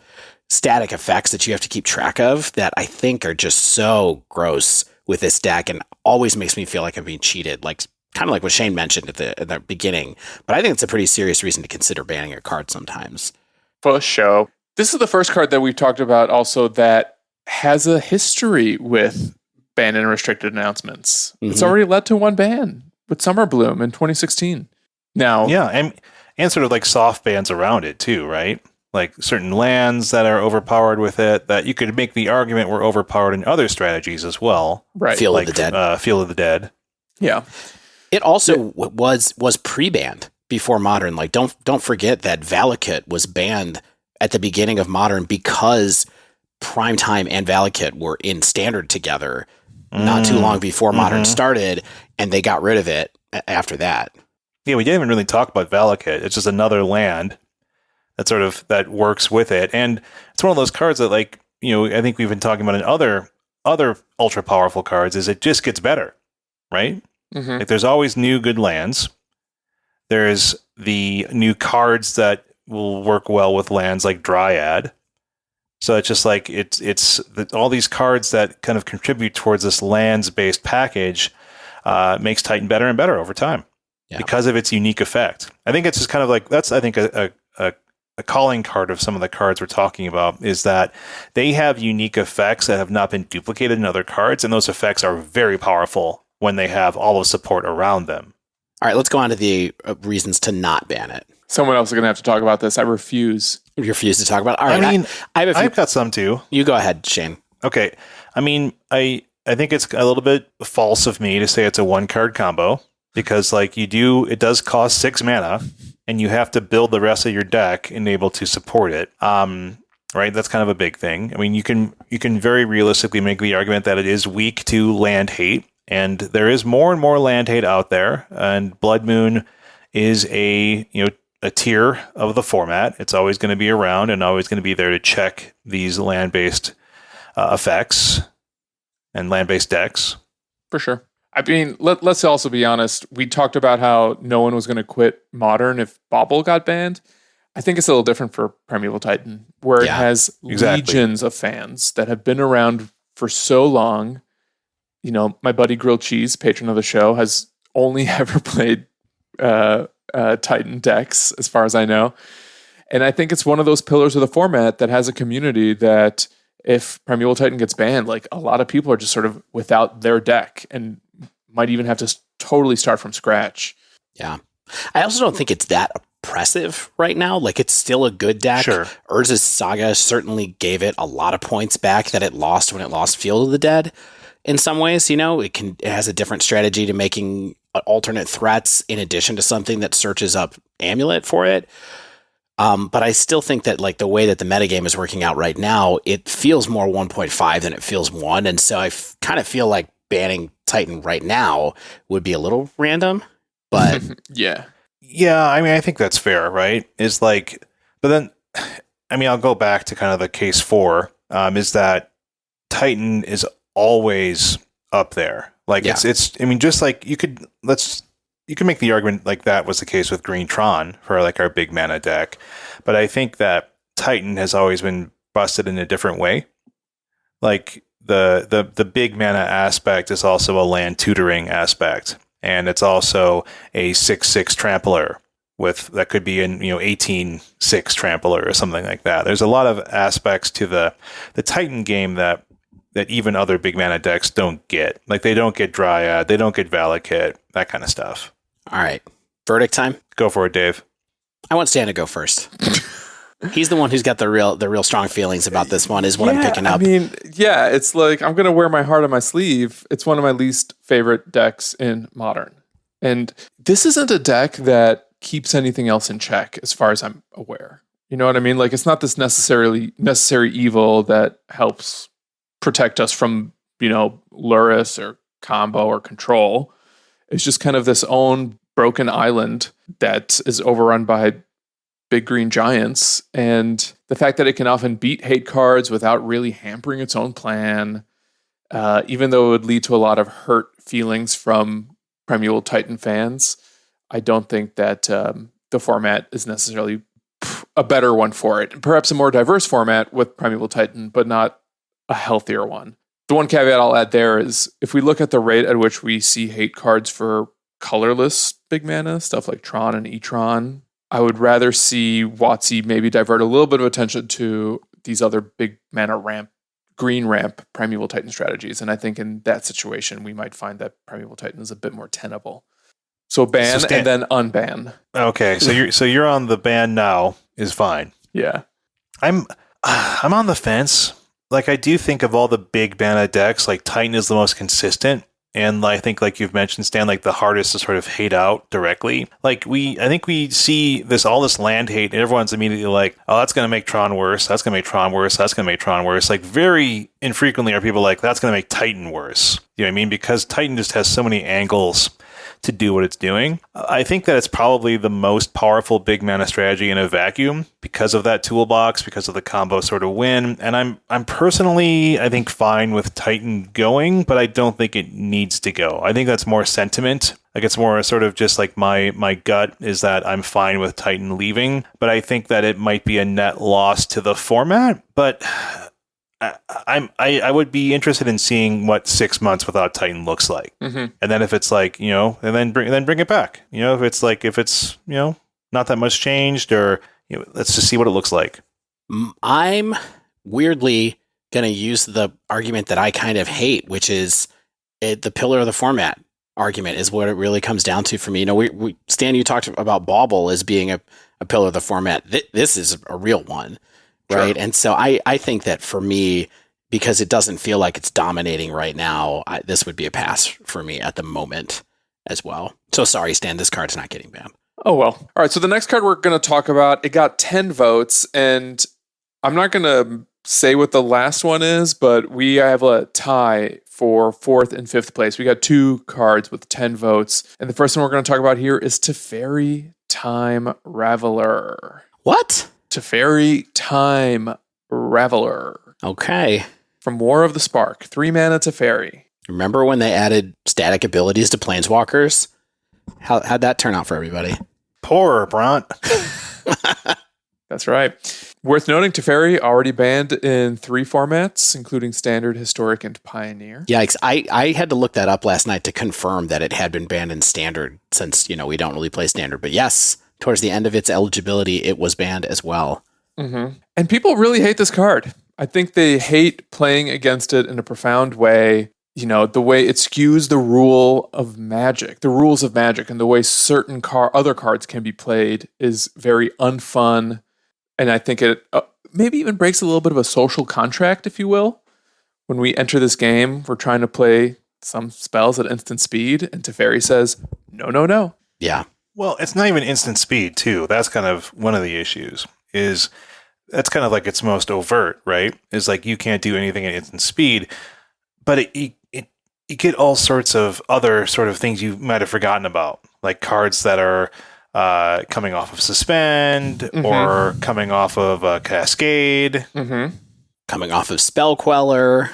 static effects that you have to keep track of that I think are just so gross with this deck and always makes me feel like I'm being cheated. Like kind of like what Shane mentioned at the beginning, but I think it's a pretty serious reason to consider banning a card sometimes. For sure. This is the first card that we've talked about also that has a history with ban and restricted announcements. Mm-hmm. It's already led to 1 ban with Summer Bloom in 2016. Now, yeah, and sort of like soft bans around it too, right? Like certain lands that are overpowered with it that you could make the argument were overpowered in other strategies as well. Right. Field of the Dead. Field of the Dead. Yeah. It also was pre-banned before Modern. Like don't forget that Valakut was banned at the beginning of Modern because Primetime and Valakut were in Standard together not too long before Modern started, and they got rid of it after that. Yeah, we didn't even really talk about Valakut. It's just another land that works with it, and it's one of those cards that, like, I think we've been talking about in other ultra powerful cards. Is it just gets better, right? Mm-hmm. Like there's always new good lands. There's the new cards that will work well with lands like Dryad. So it's just like it's all these cards that kind of contribute towards this lands-based package makes Titan better and better over time because of its unique effect. I think it's just kind of like that's I think a calling card of some of the cards we're talking about is that they have unique effects that have not been duplicated in other cards, and those effects are very powerful when they have all of support around them. All right, let's go on to the reasons to not ban it. Someone else is going to have to talk about this. I refuse. You refuse to talk about it? All right. I mean, I've got some too. You go ahead, Shane. Okay. I mean, I think it's a little bit false of me to say it's a 1-card combo because it does cost 6 mana and you have to build the rest of your deck and able to support it. Right? That's kind of a big thing. I mean, you can very realistically make the argument that it is weak to land hate, and there is more and more land hate out there, and Blood Moon is a tier of the format. It's always going to be around and always going to be there to check these land-based effects and land-based decks. For sure. I mean, let's also be honest. We talked about how no one was going to quit Modern if Bauble got banned. I think it's a little different for Primeval Titan, where it has legions of fans that have been around for so long. My buddy Grilled Cheese, patron of the show, has only ever played Titan decks, as far as I know. And I think it's one of those pillars of the format that has a community that if Primeval Titan gets banned, like a lot of people are just sort of without their deck and might even have to totally start from scratch. Yeah. I also don't think it's that oppressive right now. Like, it's still a good deck. Sure. Urza's Saga certainly gave it a lot of points back that it lost when it lost Field of the Dead. In some ways, it has a different strategy to making alternate threats in addition to something that searches up Amulet for it. But I still think that, like, the way that the metagame is working out right now, it feels more 1.5 than it feels 1. And so I kind of feel like banning Titan right now would be a little random. But yeah. Yeah, I mean, I think that's fair, right? But then, I mean, I'll go back to kind of the case 4, is that Titan is always up there. Like, yeah. it's, I mean, just like you could make the argument like that was the case with Green Tron for like our big mana deck. But I think that Titan has always been busted in a different way. Like the big mana aspect is also a land tutoring aspect. And it's also a 6/6 trampler that could be an 18/6 trampler or something like that. There's a lot of aspects to the Titan game that even other big mana decks don't get. Like, they don't get Dryad, they don't get Valakut, that kind of stuff. All right. Verdict time? Go for it, Dave. I want Stan to go first. He's the one who's got the real strong feelings about this one, is what I'm picking up. I mean, yeah, it's like, I'm going to wear my heart on my sleeve. It's one of my least favorite decks in Modern. And this isn't a deck that keeps anything else in check, as far as I'm aware. You know what I mean? Like, it's not this necessary evil that helps protect us from, Lurrus or combo or control. It's just kind of this own broken island that is overrun by big green giants, and the fact that it can often beat hate cards without really hampering its own plan, even though it would lead to a lot of hurt feelings from Primeval Titan fans. I don't think that the format is necessarily a better one for it. Perhaps a more diverse format with Primeval Titan, but not a healthier one. The one caveat I'll add there is, if we look at the rate at which we see hate cards for colorless big mana, stuff like Tron and E-Tron, I would rather see WotC maybe divert a little bit of attention to these other big mana green ramp Primeval Titan strategies. And I think in that situation, we might find that Primeval Titan is a bit more tenable. So ban and then unban. Okay, so you're on the ban now is fine. Yeah. I'm on the fence. Like, I do think of all the big mana decks, like, Titan is the most consistent. And I think, like you've mentioned, Stan, like, the hardest to sort of hate out directly. Like, I think we see all this land hate, and everyone's immediately like, oh, that's going to make Tron worse. That's going to make Tron worse. That's going to make Tron worse. Like, very infrequently are people like, that's going to make Titan worse. You know what I mean? Because Titan just has so many angles to do what it's doing. I think that it's probably the most powerful big mana strategy in a vacuum because of that toolbox, because of the combo sort of win. And I'm personally, I think, fine with Titan going, but I don't think it needs to go. I think that's more sentiment. Like, it's more sort of just like my gut is that I'm fine with Titan leaving, but I think that it might be a net loss to the format. But I would be interested in seeing what 6 months without Titan looks like. Mm-hmm. And then if it's like, and then bring it back. If it's not that much changed, or let's just see what it looks like. I'm weirdly going to use the argument that I kind of hate, which is the pillar of the format argument is what it really comes down to for me. Stan, you talked about Bauble as being a pillar of the format. This is a real one. Right. Sure. And so I think that for me, because it doesn't feel like it's dominating right now, this would be a pass for me at the moment as well. So sorry, Stan, this card's not getting banned. Oh, well. All right. So the next card we're going to talk about, it got 10 votes, and I'm not going to say what the last one is, but we have a tie for 4th and 5th place. We got 2 cards with 10 votes. And the first one we're going to talk about here is Teferi Time Raveler. What? Teferi Time Raveler. Okay. From War of the Spark. 3 mana Teferi. Remember when they added static abilities to Planeswalkers? How'd that turn out for everybody? Poor Bront. That's right. Worth noting, Teferi already banned in 3 formats, including Standard, Historic, and Pioneer. Yikes. I had to look that up last night to confirm that it had been banned in Standard, since, we don't really play Standard. But yes, towards the end of its eligibility, it was banned as well. Mm-hmm. And people really hate this card. I think they hate playing against it in a profound way. You know, the way it skews the rules of magic, and the way certain other cards can be played is very unfun. And I think it maybe even breaks a little bit of a social contract, if you will. When we enter this game, we're trying to play some spells at instant speed, and Teferi says, no, no, no. Yeah. Well, it's not even instant speed, too. That's kind of one of the issues. That's kind of like its most overt, right? Is like you can't do anything at instant speed, but you get all sorts of other sort of things you might have forgotten about, like cards that are coming off of Suspend or coming off of Cascade, coming off of Spell Queller,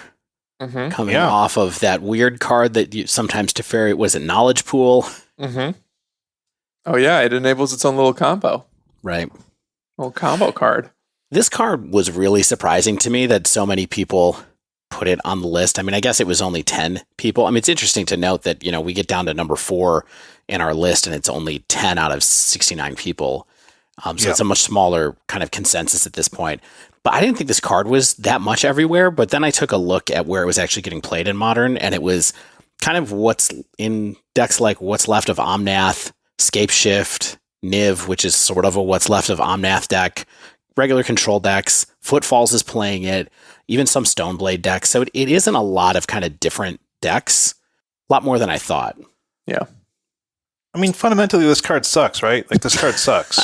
coming off of that weird card that you sometimes Teferi, was it Knowledge Pool? Oh yeah, it enables its own little combo. Right. Little combo card. This card was really surprising to me that so many people put it on the list. I mean, I guess it was only 10 people. I mean, it's interesting to note that, you know, we get down to number 4 in our list and it's only 10 out of 69 people. It's a much smaller kind of consensus at this point. But I didn't think this card was that much everywhere. But then I took a look at where it was actually getting played in Modern, and it was kind of what's in decks like What's Left of Omnath, Scape Shift, Niv, which is sort of a What's Left of Omnath deck, regular control decks, Footfalls is playing it, even some Stoneblade decks. So it isn't a lot of kind of different decks, a lot more than I thought. Yeah. I mean, fundamentally, this card sucks, right? Like, this card sucks.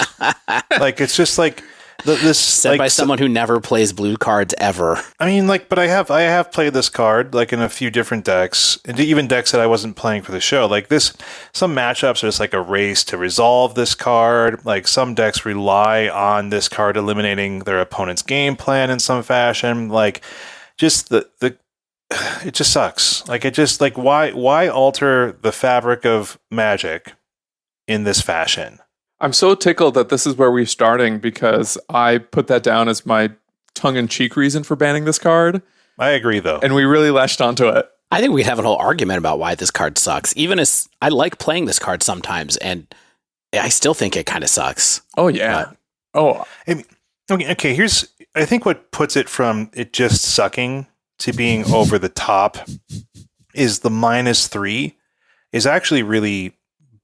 Like, it's just like this said like, by someone who never plays blue cards ever. I mean, like, but I have played this card like in a few different decks, and even decks that I wasn't playing for the show. Like this, some matchups are just like a race to resolve this card. Like some decks rely on this card eliminating their opponent's game plan in some fashion. Like, just the it just sucks. Like it just like why alter the fabric of Magic in this fashion? I'm so tickled that this is where we're starting because I put that down as my tongue-in-cheek reason for banning this card. I agree, though. And we really latched onto it. I think we'd have a whole argument about why this card sucks. Even as I like playing this card sometimes, and I still think it kind of sucks. Oh, yeah. Okay, here's, I think what puts it from it just sucking to being over the top is the -3 is actually really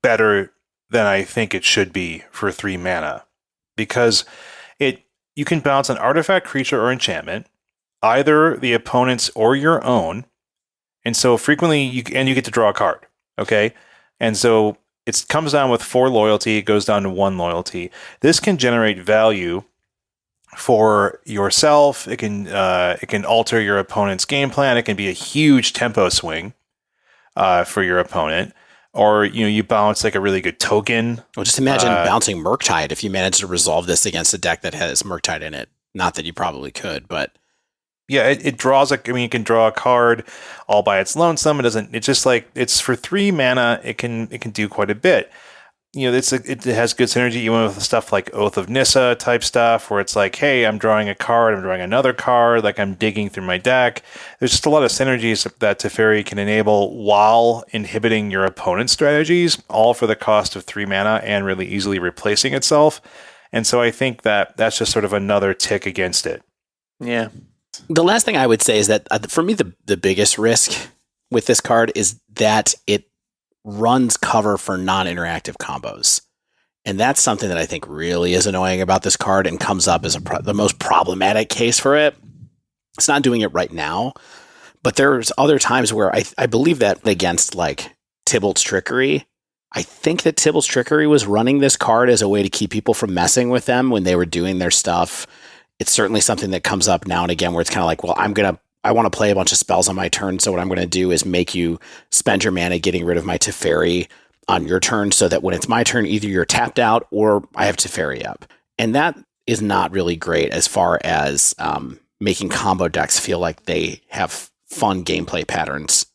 better than I think it should be for 3 mana, because you can bounce an artifact, creature, or enchantment, either the opponent's or your own, and so frequently you get to draw a card. Okay, and so it comes down with 4 loyalty, it goes down to 1 loyalty. This can generate value for yourself. It can alter your opponent's game plan. It can be a huge tempo swing for your opponent. Or, you bounce like a really good token. Well, just imagine bouncing Murktide if you manage to resolve this against a deck that has Murktide in it. Not that you probably could, but... Yeah, it draws, you can draw a card all by its lonesome. It's just like, it's for 3 mana, it can do quite a bit. It has good synergy even with stuff like Oath of Nissa type stuff, where it's like, hey, I'm drawing a card, I'm drawing another card, like I'm digging through my deck. There's just a lot of synergies that Teferi can enable while inhibiting your opponent's strategies, all for the cost of 3 mana and really easily replacing itself. And so I think that's just sort of another tick against it. Yeah. The last thing I would say is that for me, the biggest risk with this card is that it runs cover for non-interactive combos. And that's something that I think really is annoying about this card and comes up as the most problematic case for it. It's not doing it right now, but there's other times where I believe that against like Tybalt's Trickery, I think that Tybalt's Trickery was running this card as a way to keep people from messing with them when they were doing their stuff. It's certainly something that comes up now and again where it's kind of like, well, I want to play a bunch of spells on my turn, so what I'm going to do is make you spend your mana getting rid of my Teferi on your turn so that when it's my turn, either you're tapped out or I have Teferi up. And that is not really great as far as making combo decks feel like they have fun gameplay patterns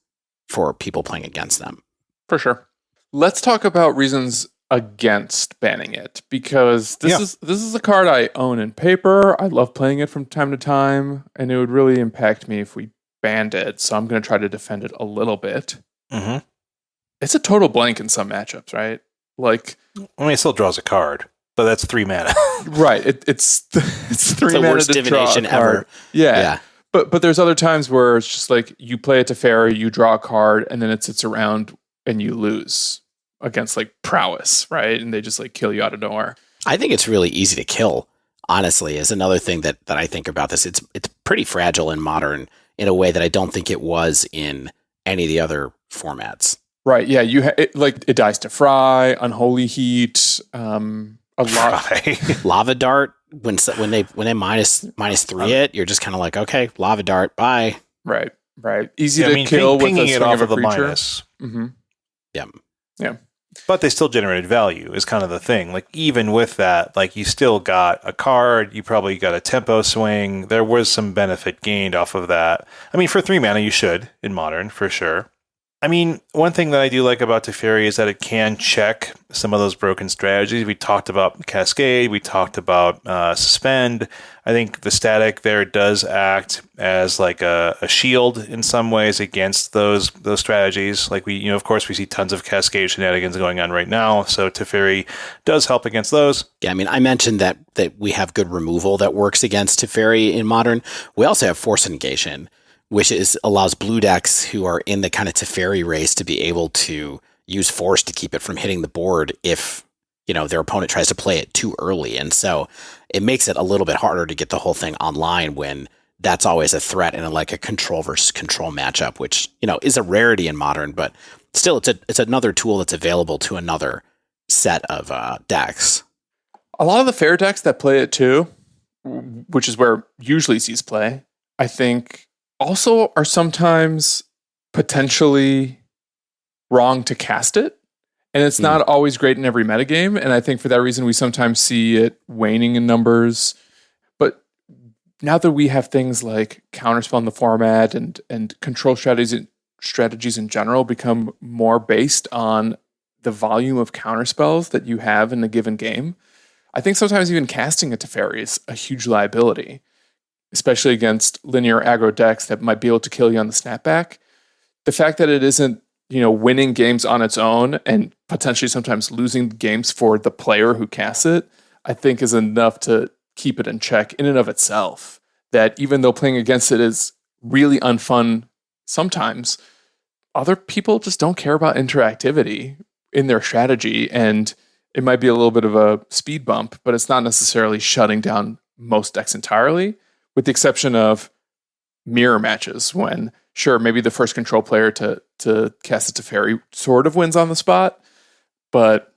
for people playing against them. For sure. Let's talk about reasons against banning it, because this is a card I own in paper. I love playing it from time to time, and it would really impact me if we banned it. So I'm going to try to defend it a little bit. It's a total blank in some matchups, right? Like, it still draws a card. But that's 3 mana. Right. It's 3 the mana worst to draw a divination card. ever. Yeah. But there's other times where it's just like you play a Teferi, you draw a card, and then it sits around and you lose against like prowess, right? And they just like kill you out of nowhere. I think it's really easy to kill, honestly, is another thing that I think about this. It's pretty fragile in Modern in a way that I don't think it was in any of the other formats. Right. Yeah. It dies to Fry, Unholy Heat, a lot. Lava Dart, when they minus 3 it, you're just kind of like, okay, Lava Dart, bye. Right. Easy to kill with a it swing off of a of the creature. minus. Mm-hmm. Yeah. But they still generated value is kind of the thing. Like even with that, like you still got a card, you probably got a tempo swing. There was some benefit gained off of that. I mean, for 3 mana, you should in Modern for sure. I mean, one thing that I do like about Teferi is that it can check some of those broken strategies. We talked about Cascade. We talked about Suspend. I think the static there does act as like a shield in some ways against those strategies. Like we, of course, we see tons of Cascade shenanigans going on right now. So Teferi does help against those. Yeah, I mean, I mentioned that we have good removal that works against Teferi in Modern. We also have Force Negation, which allows blue decks who are in the kind of Teferi race to be able to use Force to keep it from hitting the board if, their opponent tries to play it too early. And so it makes it a little bit harder to get the whole thing online when that's always a threat in like a control versus control matchup, which, is a rarity in Modern, but still it's another tool that's available to another set of decks. A lot of the fair decks that play it too, which is where usually sees play, I think also are sometimes potentially wrong to cast it. And it's not always great in every metagame. And I think for that reason, we sometimes see it waning in numbers. But now that we have things like Counterspell in the format and control strategies in general become more based on the volume of counterspells that you have in a given game, I think sometimes even casting a Teferi is a huge liability, especially against linear aggro decks that might be able to kill you on the snapback. The fact that it isn't, winning games on its own and potentially sometimes losing games for the player who casts it, I think is enough to keep it in check in and of itself. That even though playing against it is really unfun sometimes, other people just don't care about interactivity in their strategy, and it might be a little bit of a speed bump, but it's not necessarily shutting down most decks entirely, with the exception of mirror matches when, sure, maybe the first control player to cast a Teferi sort of wins on the spot, but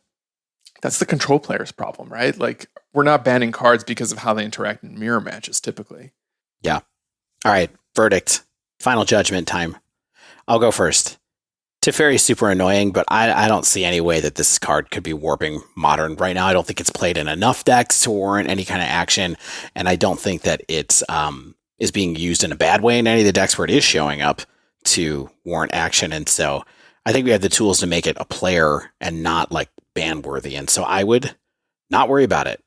that's the control player's problem, right? Like, we're not banning cards because of how they interact in mirror matches typically. Yeah. All right. Verdict. Final judgment time. I'll go first. Teferi is super annoying, but I don't see any way that this card could be warping Modern right now. I don't think it's played in enough decks to warrant any kind of action, and I don't think that it's is being used in a bad way in any of the decks where it is showing up to warrant action. And so I think we have the tools to make it a player and not like ban worthy. And so I would not worry about it.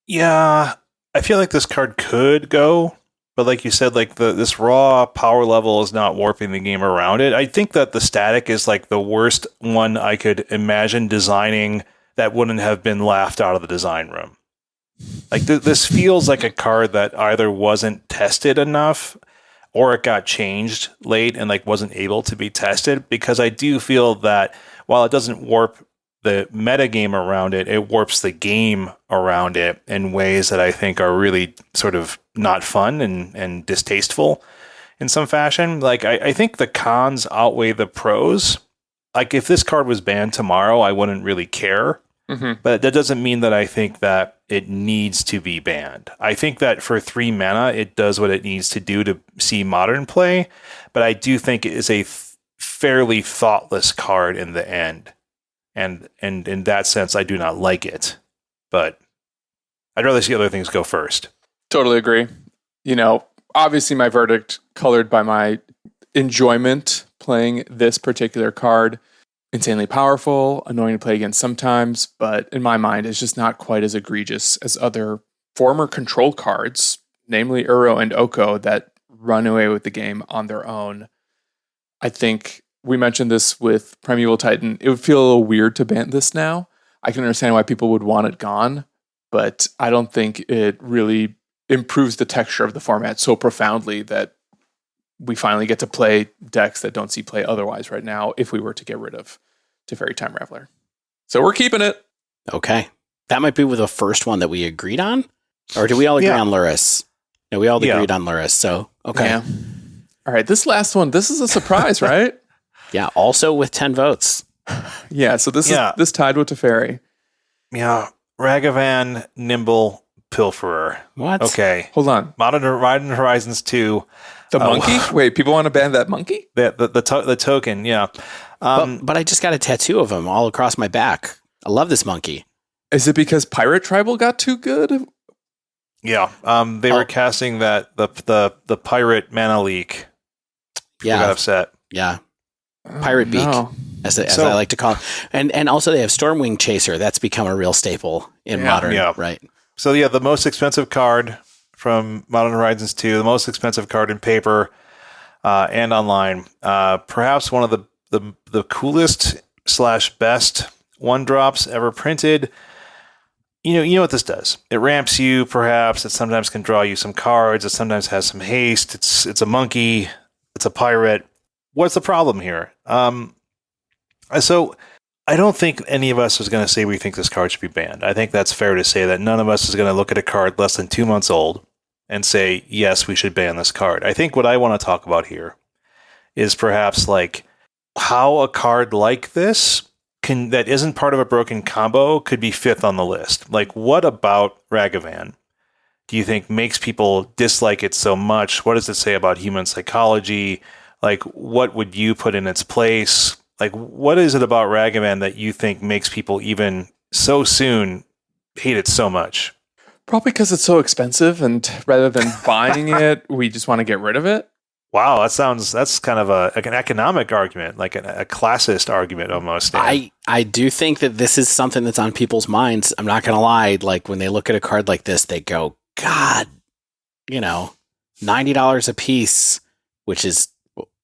Yeah, I feel like this card could go, but like you said, like this raw power level is not warping the game around it. I think that the static is like the worst one I could imagine designing that wouldn't have been laughed out of the design room. Like this feels like a card that either wasn't tested enough or it got changed late and like wasn't able to be tested, because I do feel that while it doesn't warp the metagame around it, it warps the game around it in ways that I think are really sort of not fun and distasteful in some fashion. Like I think the cons outweigh the pros. Like if this card was banned tomorrow, I wouldn't really care. Mm-hmm. But that doesn't mean that I think that it needs to be banned. I think that for 3 mana, it does what it needs to do to see Modern play. But I do think it is a fairly thoughtless card in the end. And in that sense, I do not like it. But I'd rather see other things go first. Totally agree. Obviously my verdict colored by my enjoyment playing this particular card. Insanely powerful, annoying to play against sometimes, but in my mind, it's just not quite as egregious as other former control cards, namely Uro and Oko, that run away with the game on their own. I think we mentioned this with Primeval Titan. It would feel a little weird to ban this now. I can understand why people would want it gone, but I don't think it really improves the texture of the format so profoundly that we finally get to play decks that don't see play otherwise right now if we were to get rid of Teferi Time Raveler. So we're keeping it. Okay. That might be with the first one that we agreed on? Or do we all agree on Lurrus? No, we all agreed on Lurrus, so okay. Yeah. All right, this last one, this is a surprise, right? Yeah, also with 10 votes. Yeah, so this tied with Teferi. Yeah, Ragavan, Nimble, Pilferer. What? Okay. Hold on. Modern Horizons 2. The monkey? Wait, people want to ban that monkey? The token, yeah. But I just got a tattoo of him all across my back. I love this monkey. Is it because Pirate Tribal got too good? Yeah. They were casting that the pirate mana leak. People got upset. Yeah. Pirate Beak, as I like to call it. And also they have Stormwing Chaser. That's become a real staple in Modern, right? So yeah, the most expensive card from Modern Horizons 2, the most expensive card in paper and online. Perhaps one of the coolest / best 1-drops ever printed. You know what this does. It ramps you, perhaps. It sometimes can draw you some cards. It sometimes has some haste. It's a monkey. It's a pirate. What's the problem here? So I don't think any of us is going to say we think this card should be banned. I think that's fair to say that none of us is going to look at a card less than 2 months old and say, yes, we should ban this card. I think what I want to talk about here is perhaps like how a card like this that isn't part of a broken combo could be 5th on the list. Like, what about Ragavan do you think makes people dislike it so much? What does it say about human psychology? Like, what would you put in its place? Like, what is it about Ragavan that you think makes people even so soon hate it so much? Probably because it's so expensive, and rather than buying it, we just want to get rid of it. Wow, that's kind of an economic argument, like a classist argument almost. Dan. I do think that this is something that's on people's minds. I'm not going to lie. Like when they look at a card like this, they go, God, $90 a piece, which is,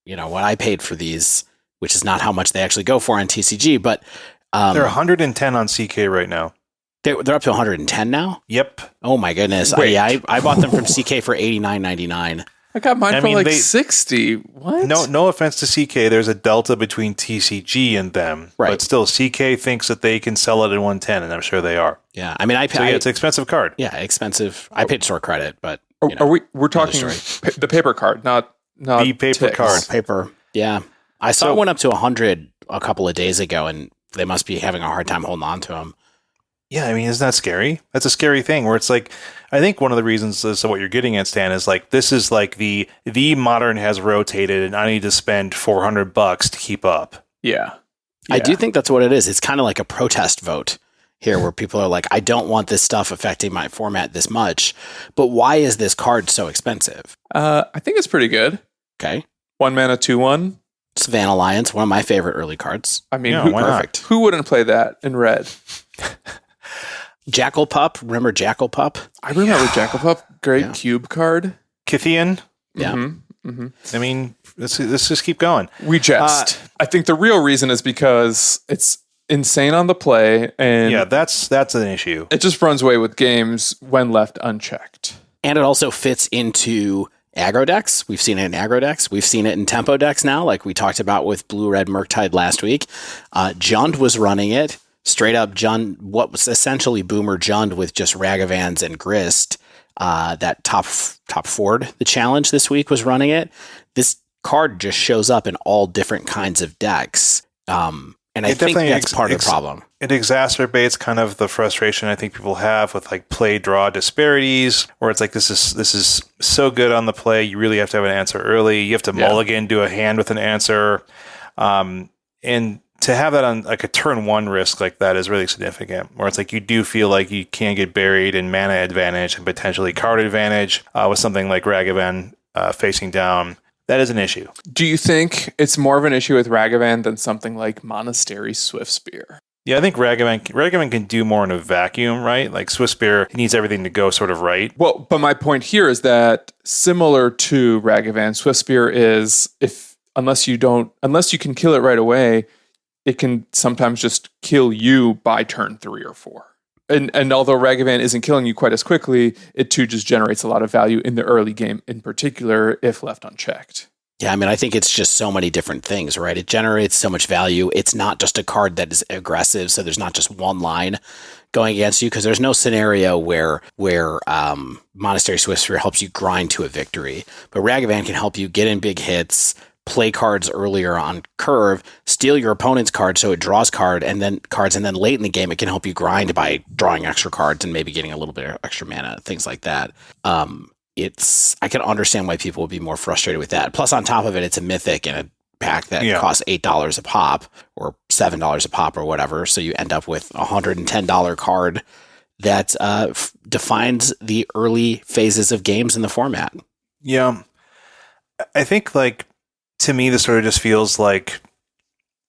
what I paid for these, which is not how much they actually go for on TCG. But they're 110 on CK right now. They're up to 110 now? Yep. Oh my goodness. I bought them from CK for $89.99. I got mine for 60. What? No offense to CK. There's a delta between TCG and them. Right. But still, CK thinks that they can sell it at 110, and I'm sure they are. Yeah. I mean, it's an expensive card. Yeah, expensive. I paid store credit, but we're talking the paper card, not the paper ticks. card. Paper. Yeah. I saw one up to 100 a couple of days ago, and they must be having a hard time holding on to them. Yeah, I mean, isn't that scary? That's a scary thing where it's like, I think one of the reasons is what you're getting at, Stan, is like, this is like the Modern has rotated and I need to spend $400 to keep up. Yeah. I do think that's what it is. It's kind of like a protest vote here where people are like, I don't want this stuff affecting my format this much, but why is this card so expensive? I think it's pretty good. Okay. 1 mana, 2/1. Savannah Alliance, one of my favorite early cards. I mean, who wouldn't play that in red? Jackal Pup. Remember Jackal Pup? I remember Jackal Pup. Great cube card. Kithian. Yeah. Mm-hmm. I mean, let's just keep going. We jest. I think the real reason is because it's insane on the play, and that's an issue. It just runs away with games when left unchecked. And it also fits into aggro decks. We've seen it in aggro decks. We've seen it in tempo decks now, like we talked about with Blue-Red Murktide last week. Jund was running it. Straight up Jund, what was essentially Boomer Jund with just Ragavans and Grist. That top forward, the challenge this week, was running it. This card just shows up in all different kinds of decks. And I think that's part of the problem. It exacerbates kind of the frustration I think people have with like play draw disparities, where it's like this is so good on the play, you really have to have an answer early. You have to mulligan, do a hand with an answer. And to have that on like a turn 1 risk like that is really significant, where it's like you do feel like you can get buried in mana advantage and potentially card advantage with something like Ragavan facing down. That is an issue. Do you think it's more of an issue with Ragavan than something like Monastery Swiftspear? Yeah, I think Ragavan can do more in a vacuum, right? Like Swiftspear needs everything to go sort of right. Well, but my point here is that similar to Ragavan, Swiftspear is unless you can kill it right away, it can sometimes just kill you by turn 3 or 4. And although Ragavan isn't killing you quite as quickly, it too just generates a lot of value in the early game, in particular, if left unchecked. Yeah, I mean, I think it's just so many different things, right? It generates so much value. It's not just a card that is aggressive, so there's not just one line going against you, because there's no scenario where Monastery Swiftspear helps you grind to a victory. But Ragavan can help you get in big hits, play cards earlier on curve, steal your opponent's card so it draws cards, and then late in the game it can help you grind by drawing extra cards and maybe getting a little bit of extra mana, things like that. I can understand why people would be more frustrated with that. Plus, on top of it, it's a mythic in a pack that costs $8 a pop or $7 a pop or whatever. So you end up with a $110 card that defines the early phases of games in the format. Yeah. I think, like, to me, this sort of just feels like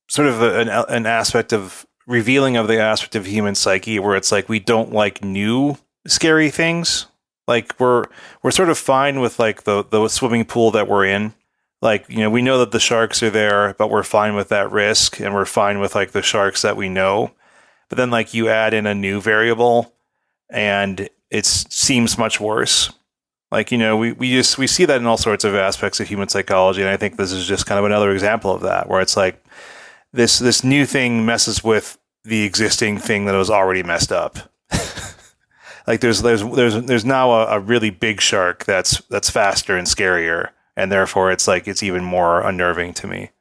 sort of an aspect of revealing of the aspect of human psyche where it's like we don't like new scary things. Like we're sort of fine with like the swimming pool that we're in. Like, you know, we know that the sharks are there, but we're fine with that risk, and we're fine with like the sharks that we know. But then like you add in a new variable and it seems much worse. Like, you know, we see that in all sorts of aspects of human psychology, and I think this is just kind of another example of that, where it's like this new thing messes with the existing thing that was already messed up. Like there's now a really big shark that's faster and scarier, and therefore it's like it's even more unnerving to me.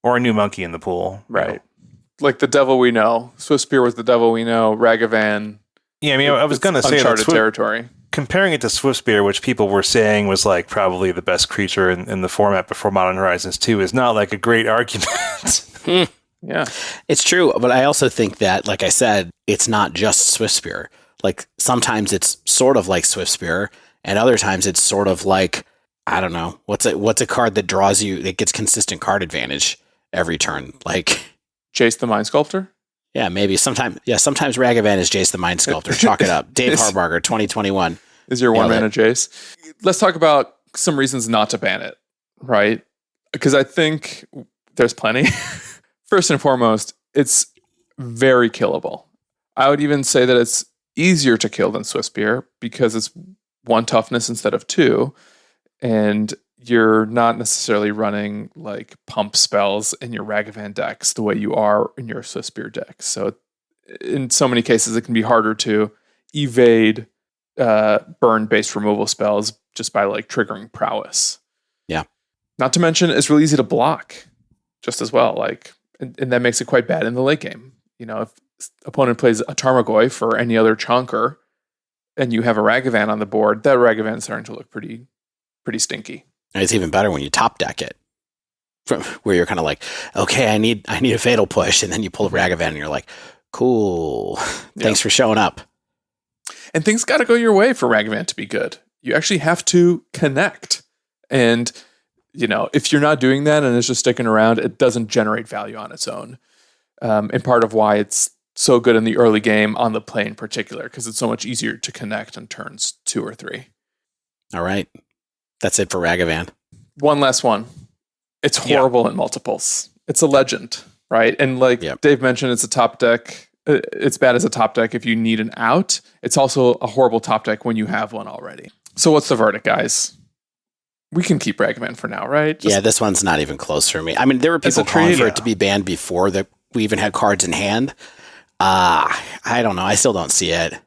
Or a new monkey in the pool. Right. You know? Like the devil we know. Swiftspear was the devil we know. Ragavan. Yeah, I mean, I was going to say uncharted territory. Comparing it to Swiftspear, which people were saying was like probably the best creature in the format before Modern Horizons 2, is not like a great argument. Yeah. It's true, but I also think that, like I said, it's not just Swiftspear. Like sometimes it's sort of like Swiftspear, and other times it's sort of like, I don't know, what's a card that draws you, that gets consistent card advantage every turn? Like Jace the Mind Sculptor? Yeah, maybe sometimes Ragavan is Jace the Mind Sculptor. Chalk it up. Dave Harbarger, 2021. Is your one mana Jace? Let's talk about some reasons not to ban it, right? Because I think there's plenty. First and foremost, it's very killable. I would even say that it's easier to kill than Swiftspear because it's 1 toughness instead of 2, and you're not necessarily running like pump spells in your Ragavan decks the way you are in your Swiftspear decks. So in so many cases, it can be harder to evade burn-based removal spells just by like triggering prowess. Yeah. Not to mention, it's really easy to block just as well. Like, and that makes it quite bad in the late game. You know, if opponent plays a Tarmogoyf or any other chunker, and you have a Ragavan on the board, that Ragavan is starting to look pretty stinky. And it's even better when you top deck it, where you're kind of like, okay, I need a fatal push, and then you pull a Ragavan, and you're like, cool, thanks for showing up. And things got to go your way for Ragavan to be good. You actually have to connect, and you know, if you're not doing that and it's just sticking around, it doesn't generate value on its own. And part of why it's so good in the early game on the play in particular, because it's so much easier to connect on turns 2 or 3. All right. That's it for Ragavan. One last one. It's horrible in multiples. It's a legend, right? And like Dave mentioned, it's a top deck. It's bad as a top deck if you need an out. It's also a horrible top deck when you have one already. So what's the verdict, guys? We can keep Ragavan for now, right? This one's not even close for me. I mean, there were people calling for it to be banned before that we even had cards in hand. I don't know. I still don't see it.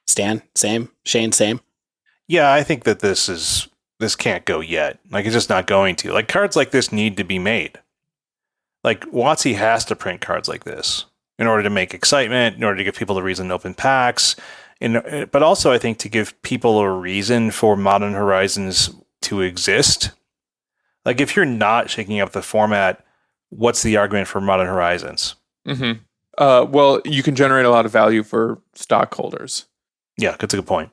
Stan, same. Shane, same. Yeah, I think that this can't go yet. Like, it's just not going to. Like, cards like this need to be made. Like, WotC has to print cards like this in order to make excitement, in order to give people a reason to open packs, but also I think to give people a reason for Modern Horizons to exist. Like, if you're not shaking up the format, what's the argument for Modern Horizons? Mm-hmm. Well, you can generate a lot of value for stockholders. Yeah, that's a good point.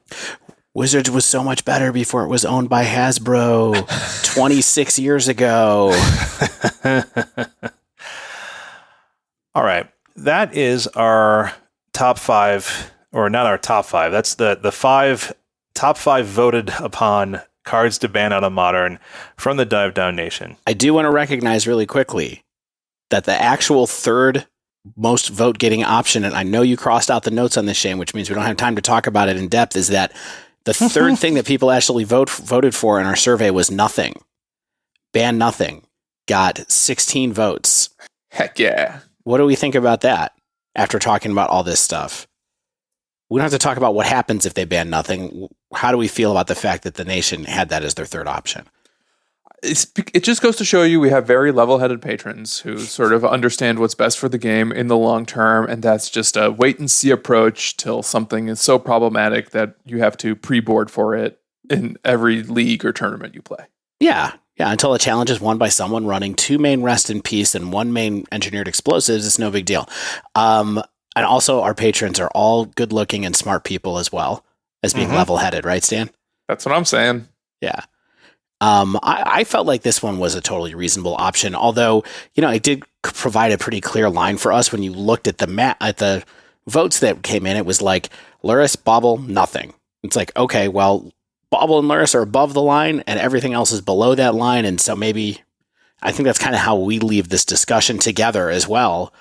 Wizards was so much better before it was owned by Hasbro 26 years ago. All right. That is our top 5, or not our top 5. That's the top 5 voted upon cards to ban out of Modern from the Dive Down Nation. I do want to recognize really quickly that the actual third most vote getting option, and I know you crossed out the notes on this, Shane, which means we don't have time to talk about it in depth, is that the third thing that people actually voted for in our survey was nothing. Ban nothing. Got 16 votes. Heck yeah. What do we think about that after talking about all this stuff? We don't have to talk about what happens if they ban nothing. How do we feel about the fact that the nation had that as their third option? It just goes to show you we have very level-headed patrons who sort of understand what's best for the game in the long term, and that's just a wait-and-see approach till something is so problematic that you have to pre-board for it in every league or tournament you play. Yeah, until a challenge is won by someone running 2 main Rest in Peace and 1 main Engineered Explosives, it's no big deal. And also, our patrons are all good-looking and smart people as well as being level-headed, right, Stan? That's what I'm saying. Yeah. I felt like this one was a totally reasonable option, although, it did provide a pretty clear line for us when you looked at the votes that came in. It was like Lurrus, Bauble, nothing. It's like, okay, well, Bauble and Lurrus are above the line and everything else is below that line. And so maybe I think that's kind of how we leave this discussion together as well.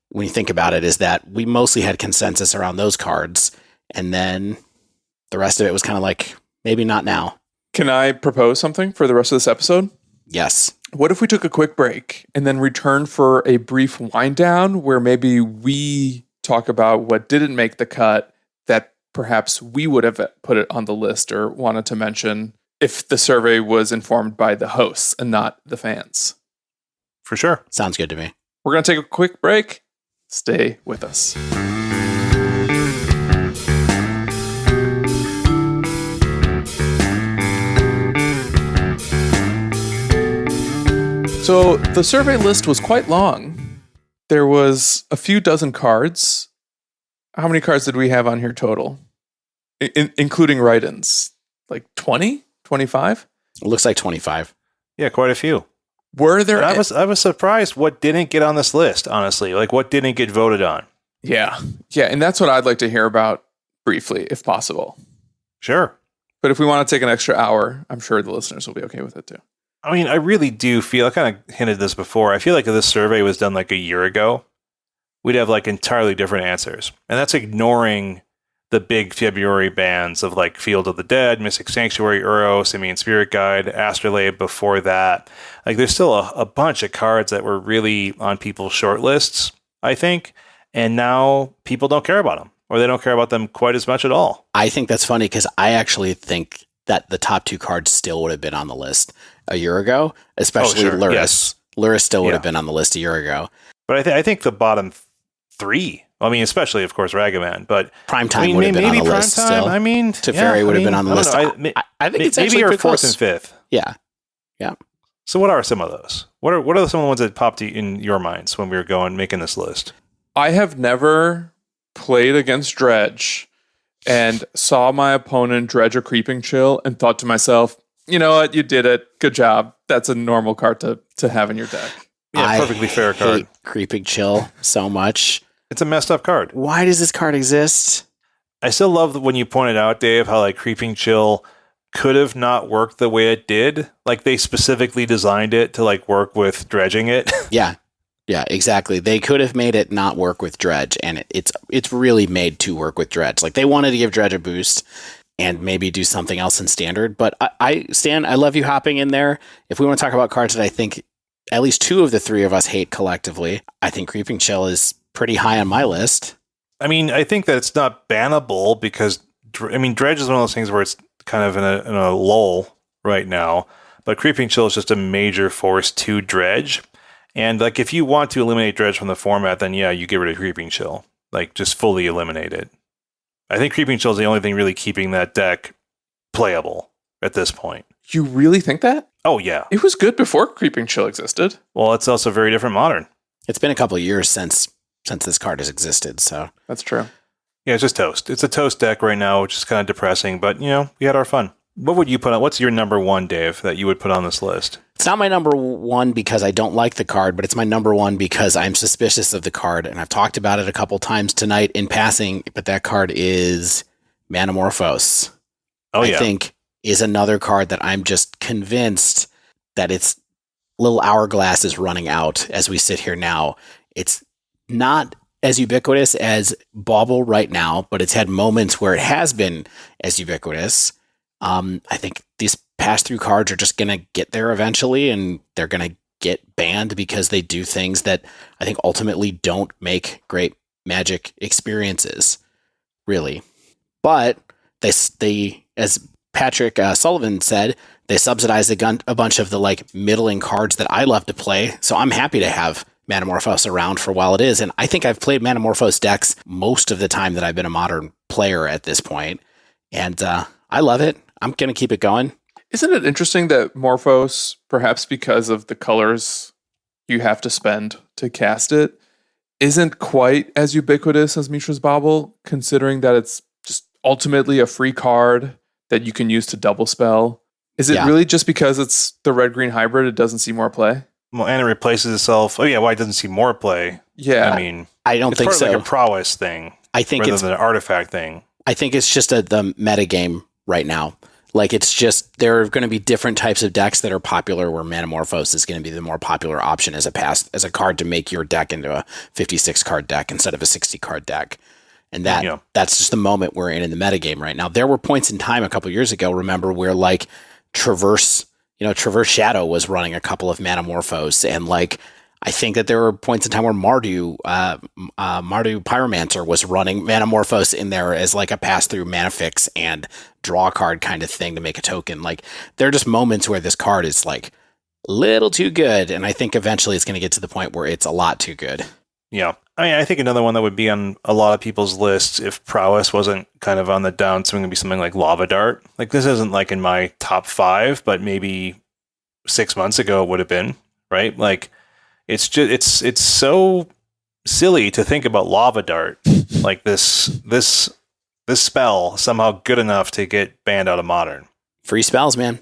When you think about it, is that we mostly had consensus around those cards. And then the rest of it was kind of like, maybe not now. Can I propose something for the rest of this episode? Yes. What if we took a quick break and then return for a brief wind down where maybe we talk about what didn't make the cut that perhaps we would have put it on the list or wanted to mention if the survey was informed by the hosts and not the fans? For sure. Sounds good to me. We're going to take a quick break. Stay with us. So the survey list was quite long. There was a few dozen cards. How many cards did we have on here total? Including write-ins? Like 20? 25? It looks like 25. Yeah, quite a few. Were there... I was surprised what didn't get on this list, honestly. Like, what didn't get voted on. Yeah, and that's what I'd like to hear about briefly, if possible. Sure. But if we want to take an extra hour, I'm sure the listeners will be okay with it too. I mean, I really do feel, I kind of hinted this before, I feel like if this survey was done like a year ago, we'd have like entirely different answers. And that's ignoring the big February bans of like Field of the Dead, Mystic Sanctuary, Uro, Simian Spirit Guide, Astrolabe before that. Like there's still a bunch of cards that were really on people's short lists, I think. And now people don't care about them, or they don't care about them quite as much at all. I think that's funny because I actually think that the top 2 cards still would have been on the list a year ago, especially Lurrus. Yes. Lurrus still would have been on the list a year ago. But I think the bottom 3, I mean, especially, of course, Ragavan, but Primetime would have been on the list still. I mean, Teferi would have been on the list. I think it's actually maybe pretty our 4th close. and 5th. Yeah. So what are some of those? What are some of the ones that popped in your minds when we were making this list? I have never played against Dredge and saw my opponent dredge a Creeping Chill and thought to myself, you know what, you did it. Good job. That's a normal card to have in your deck. Yeah, perfectly fair card. I hate Creeping Chill so much. It's a messed up card. Why does this card exist? I still love when you pointed out, Dave, how like Creeping Chill could have not worked the way it did. Like they specifically designed it to like work with dredging it. Yeah, exactly. They could have made it not work with Dredge, and it's really made to work with Dredge. Like they wanted to give Dredge a boost and maybe do something else in Standard. But Stan, I love you hopping in there. If we want to talk about cards that I think at least 2 of the 3 of us hate collectively, I think Creeping Chill is pretty high on my list. I mean, I think that it's not bannable because, I mean, Dredge is one of those things where it's kind of in a lull right now. But Creeping Chill is just a major force to Dredge. And like, if you want to eliminate Dredge from the format, then yeah, you get rid of Creeping Chill. Like, just fully eliminate it. I think Creeping Chill is the only thing really keeping that deck playable at this point. You really think that? Oh, yeah. It was good before Creeping Chill existed. Well, it's also very different modern. It's been a couple of years since this card has existed, so. That's true. Yeah, it's just toast. It's a toast deck right now, which is kind of depressing, but, you know, we had our fun. What would you put on? What's your number 1, Dave, that you would put on this list? It's not my number 1 because I don't like the card, but it's my number 1 because I'm suspicious of the card, and I've talked about it a couple times tonight in passing, but that card is Manamorphose. Oh, yeah. I think is another card that I'm just convinced that its little hourglass is running out as we sit here now. It's not as ubiquitous as Bauble right now, but it's had moments where it has been as ubiquitous. I think these pass-through cards are just going to get there eventually, and they're going to get banned because they do things that I think ultimately don't make great Magic experiences, really. But they as Patrick Sullivan said, they subsidize a bunch of the like middling cards that I love to play. So I'm happy to have Manamorphose around for while it is. And I think I've played Manamorphose decks most of the time that I've been a Modern player at this point. And I love it. I'm going to keep it going. Isn't it interesting that Morphos, perhaps because of the colors you have to spend to cast it, isn't quite as ubiquitous as Mishra's Bauble, considering that it's just ultimately a free card that you can use to double spell? Is it really just because it's the red-green hybrid, it doesn't see more play? Well, and it replaces itself. Oh yeah, why it doesn't see more play? Yeah. I mean, I don't think so. It's like a prowess thing. I think rather it's than an artifact thing. I think it's just the meta game right now. Like, it's just, there are going to be different types of decks that are popular where Manamorphose is going to be the more popular option as a card to make your deck into a 56 card deck instead of a 60 card deck. And that's just the moment we're in the metagame right now. There were points in time a couple years ago, remember, where like Traverse Shadow was running a couple of Manamorphose, and like I think that there were points in time where Mardu Pyromancer was running Manamorphose in there as like a pass-through mana fix and draw card kind of thing to make a token. Like, there are just moments where this card is like a little too good, and I think eventually it's going to get to the point where it's a lot too good. Yeah. I mean, I think another one that would be on a lot of people's lists if prowess wasn't kind of on the downswing would be something like Lava Dart. Like, this isn't like in my top 5, but maybe 6 months ago it would have been, right? Like, it's just it's so silly to think about Lava Dart like this spell somehow good enough to get banned out of Modern. Free spells, man.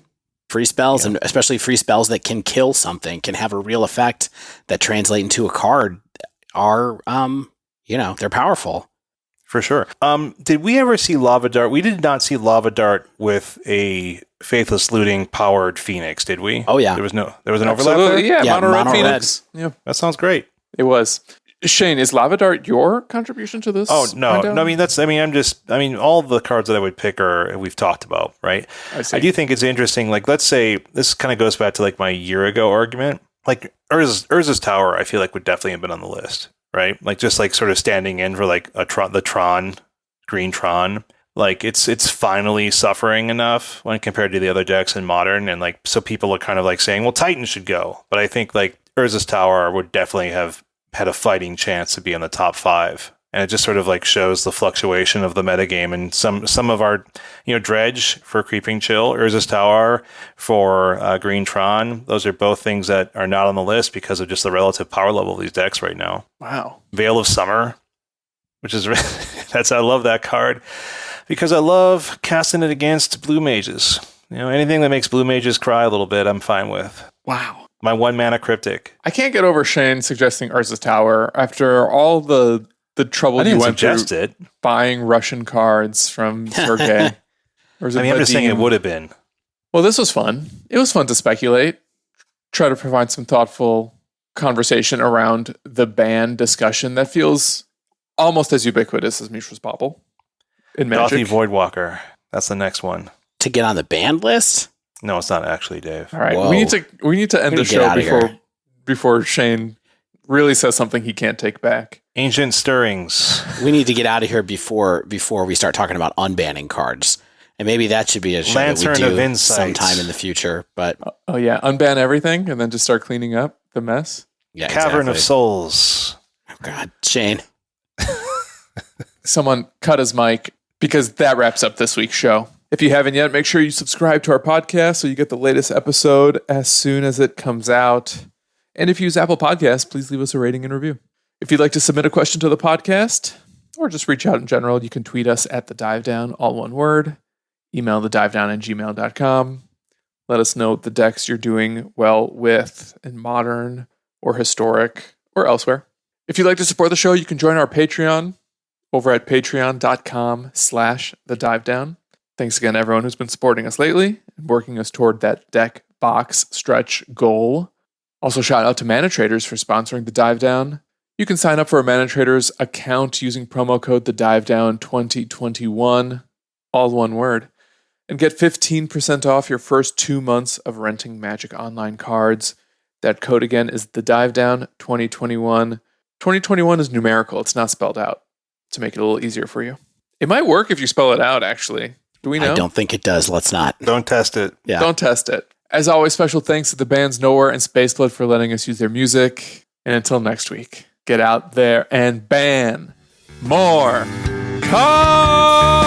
Free spells, and especially free spells that can kill something, can have a real effect that translate into a card are they're powerful. For sure. Did we ever see Lava Dart? We did not see Lava Dart with a Faithless Looting powered Phoenix, did we? Oh yeah. There was an overlap there? Yeah, Mono Red Phoenix. Yeah. That sounds great. It was. Shane, is Lava Dart your contribution to this? Oh no. All the cards that I would pick we've talked about, right? I do think it's interesting. Like, let's say this kind of goes back to like my year ago argument. Like Urza's Tower, I feel like would definitely have been on the list, right? Like, just like sort of standing in for like the Tron, green Tron. Like, it's finally suffering enough when compared to the other decks in Modern, and like, so people are kind of like saying, well, Titan should go. But I think like Urza's Tower would definitely have had a fighting chance to be in the top 5. And it just sort of like shows the fluctuation of the metagame, and some of our, Dredge for Creeping Chill, Urza's Tower for Green Tron. Those are both things that are not on the list because of just the relative power level of these decks right now. Wow. Veil of Summer, which is I love that card because I love casting it against blue mages. Anything that makes blue mages cry a little bit, I'm fine with. Wow. My 1 mana Cryptic. I can't get over Shane suggesting Urza's Tower after all the trouble you went through buying Russian cards from Sergei. I'm just saying it would have been. Well, this was fun. It was fun to speculate, try to provide some thoughtful conversation around the ban discussion that feels almost as ubiquitous as Mishra's Bauble in Magic. Gothy Voidwalker. That's the next one. To get on the banned list? No, it's not actually, Dave. All right. Whoa. We need to end the show before Shane really says something he can't take back. Ancient Stirrings. We need to get out of here before we start talking about unbanning cards. And maybe that should be a show Lantern that we do of Insight. sometime in the future. But oh yeah, unban everything and then just start cleaning up the mess. Yeah, Cavern of Souls. Oh God, Shane. Someone cut his mic, because that wraps up this week's show. If you haven't yet, make sure you subscribe to our podcast so you get the latest episode as soon as it comes out. And if you use Apple Podcasts, please leave us a rating and review. If you'd like to submit a question to the podcast, or just reach out in general, you can tweet us at The Dive Down, all one word. Email thedivedown@gmail.com. Let us know the decks you're doing well with in Modern or Historic or elsewhere. If you'd like to support the show, you can join our Patreon over at patreon.com/thedivedown. Thanks again to everyone who's been supporting us lately and working us toward that deck box stretch goal. Also, shout out to Mana Traders for sponsoring The Dive Down. You can sign up for a Mana Traders account using promo code TheDiveDown2021, all one word, and get 15% off your first 2 months of renting Magic Online cards. That code again is TheDiveDown2021. 2021 is numerical. It's not spelled out, to make it a little easier for you. It might work if you spell it out, actually. Do we know? I don't think it does. Let's not. Don't test it. Yeah. Don't test it. As always, special thanks to the bands Nowhere and Spaceblood for letting us use their music. And until next week, get out there and ban more cards!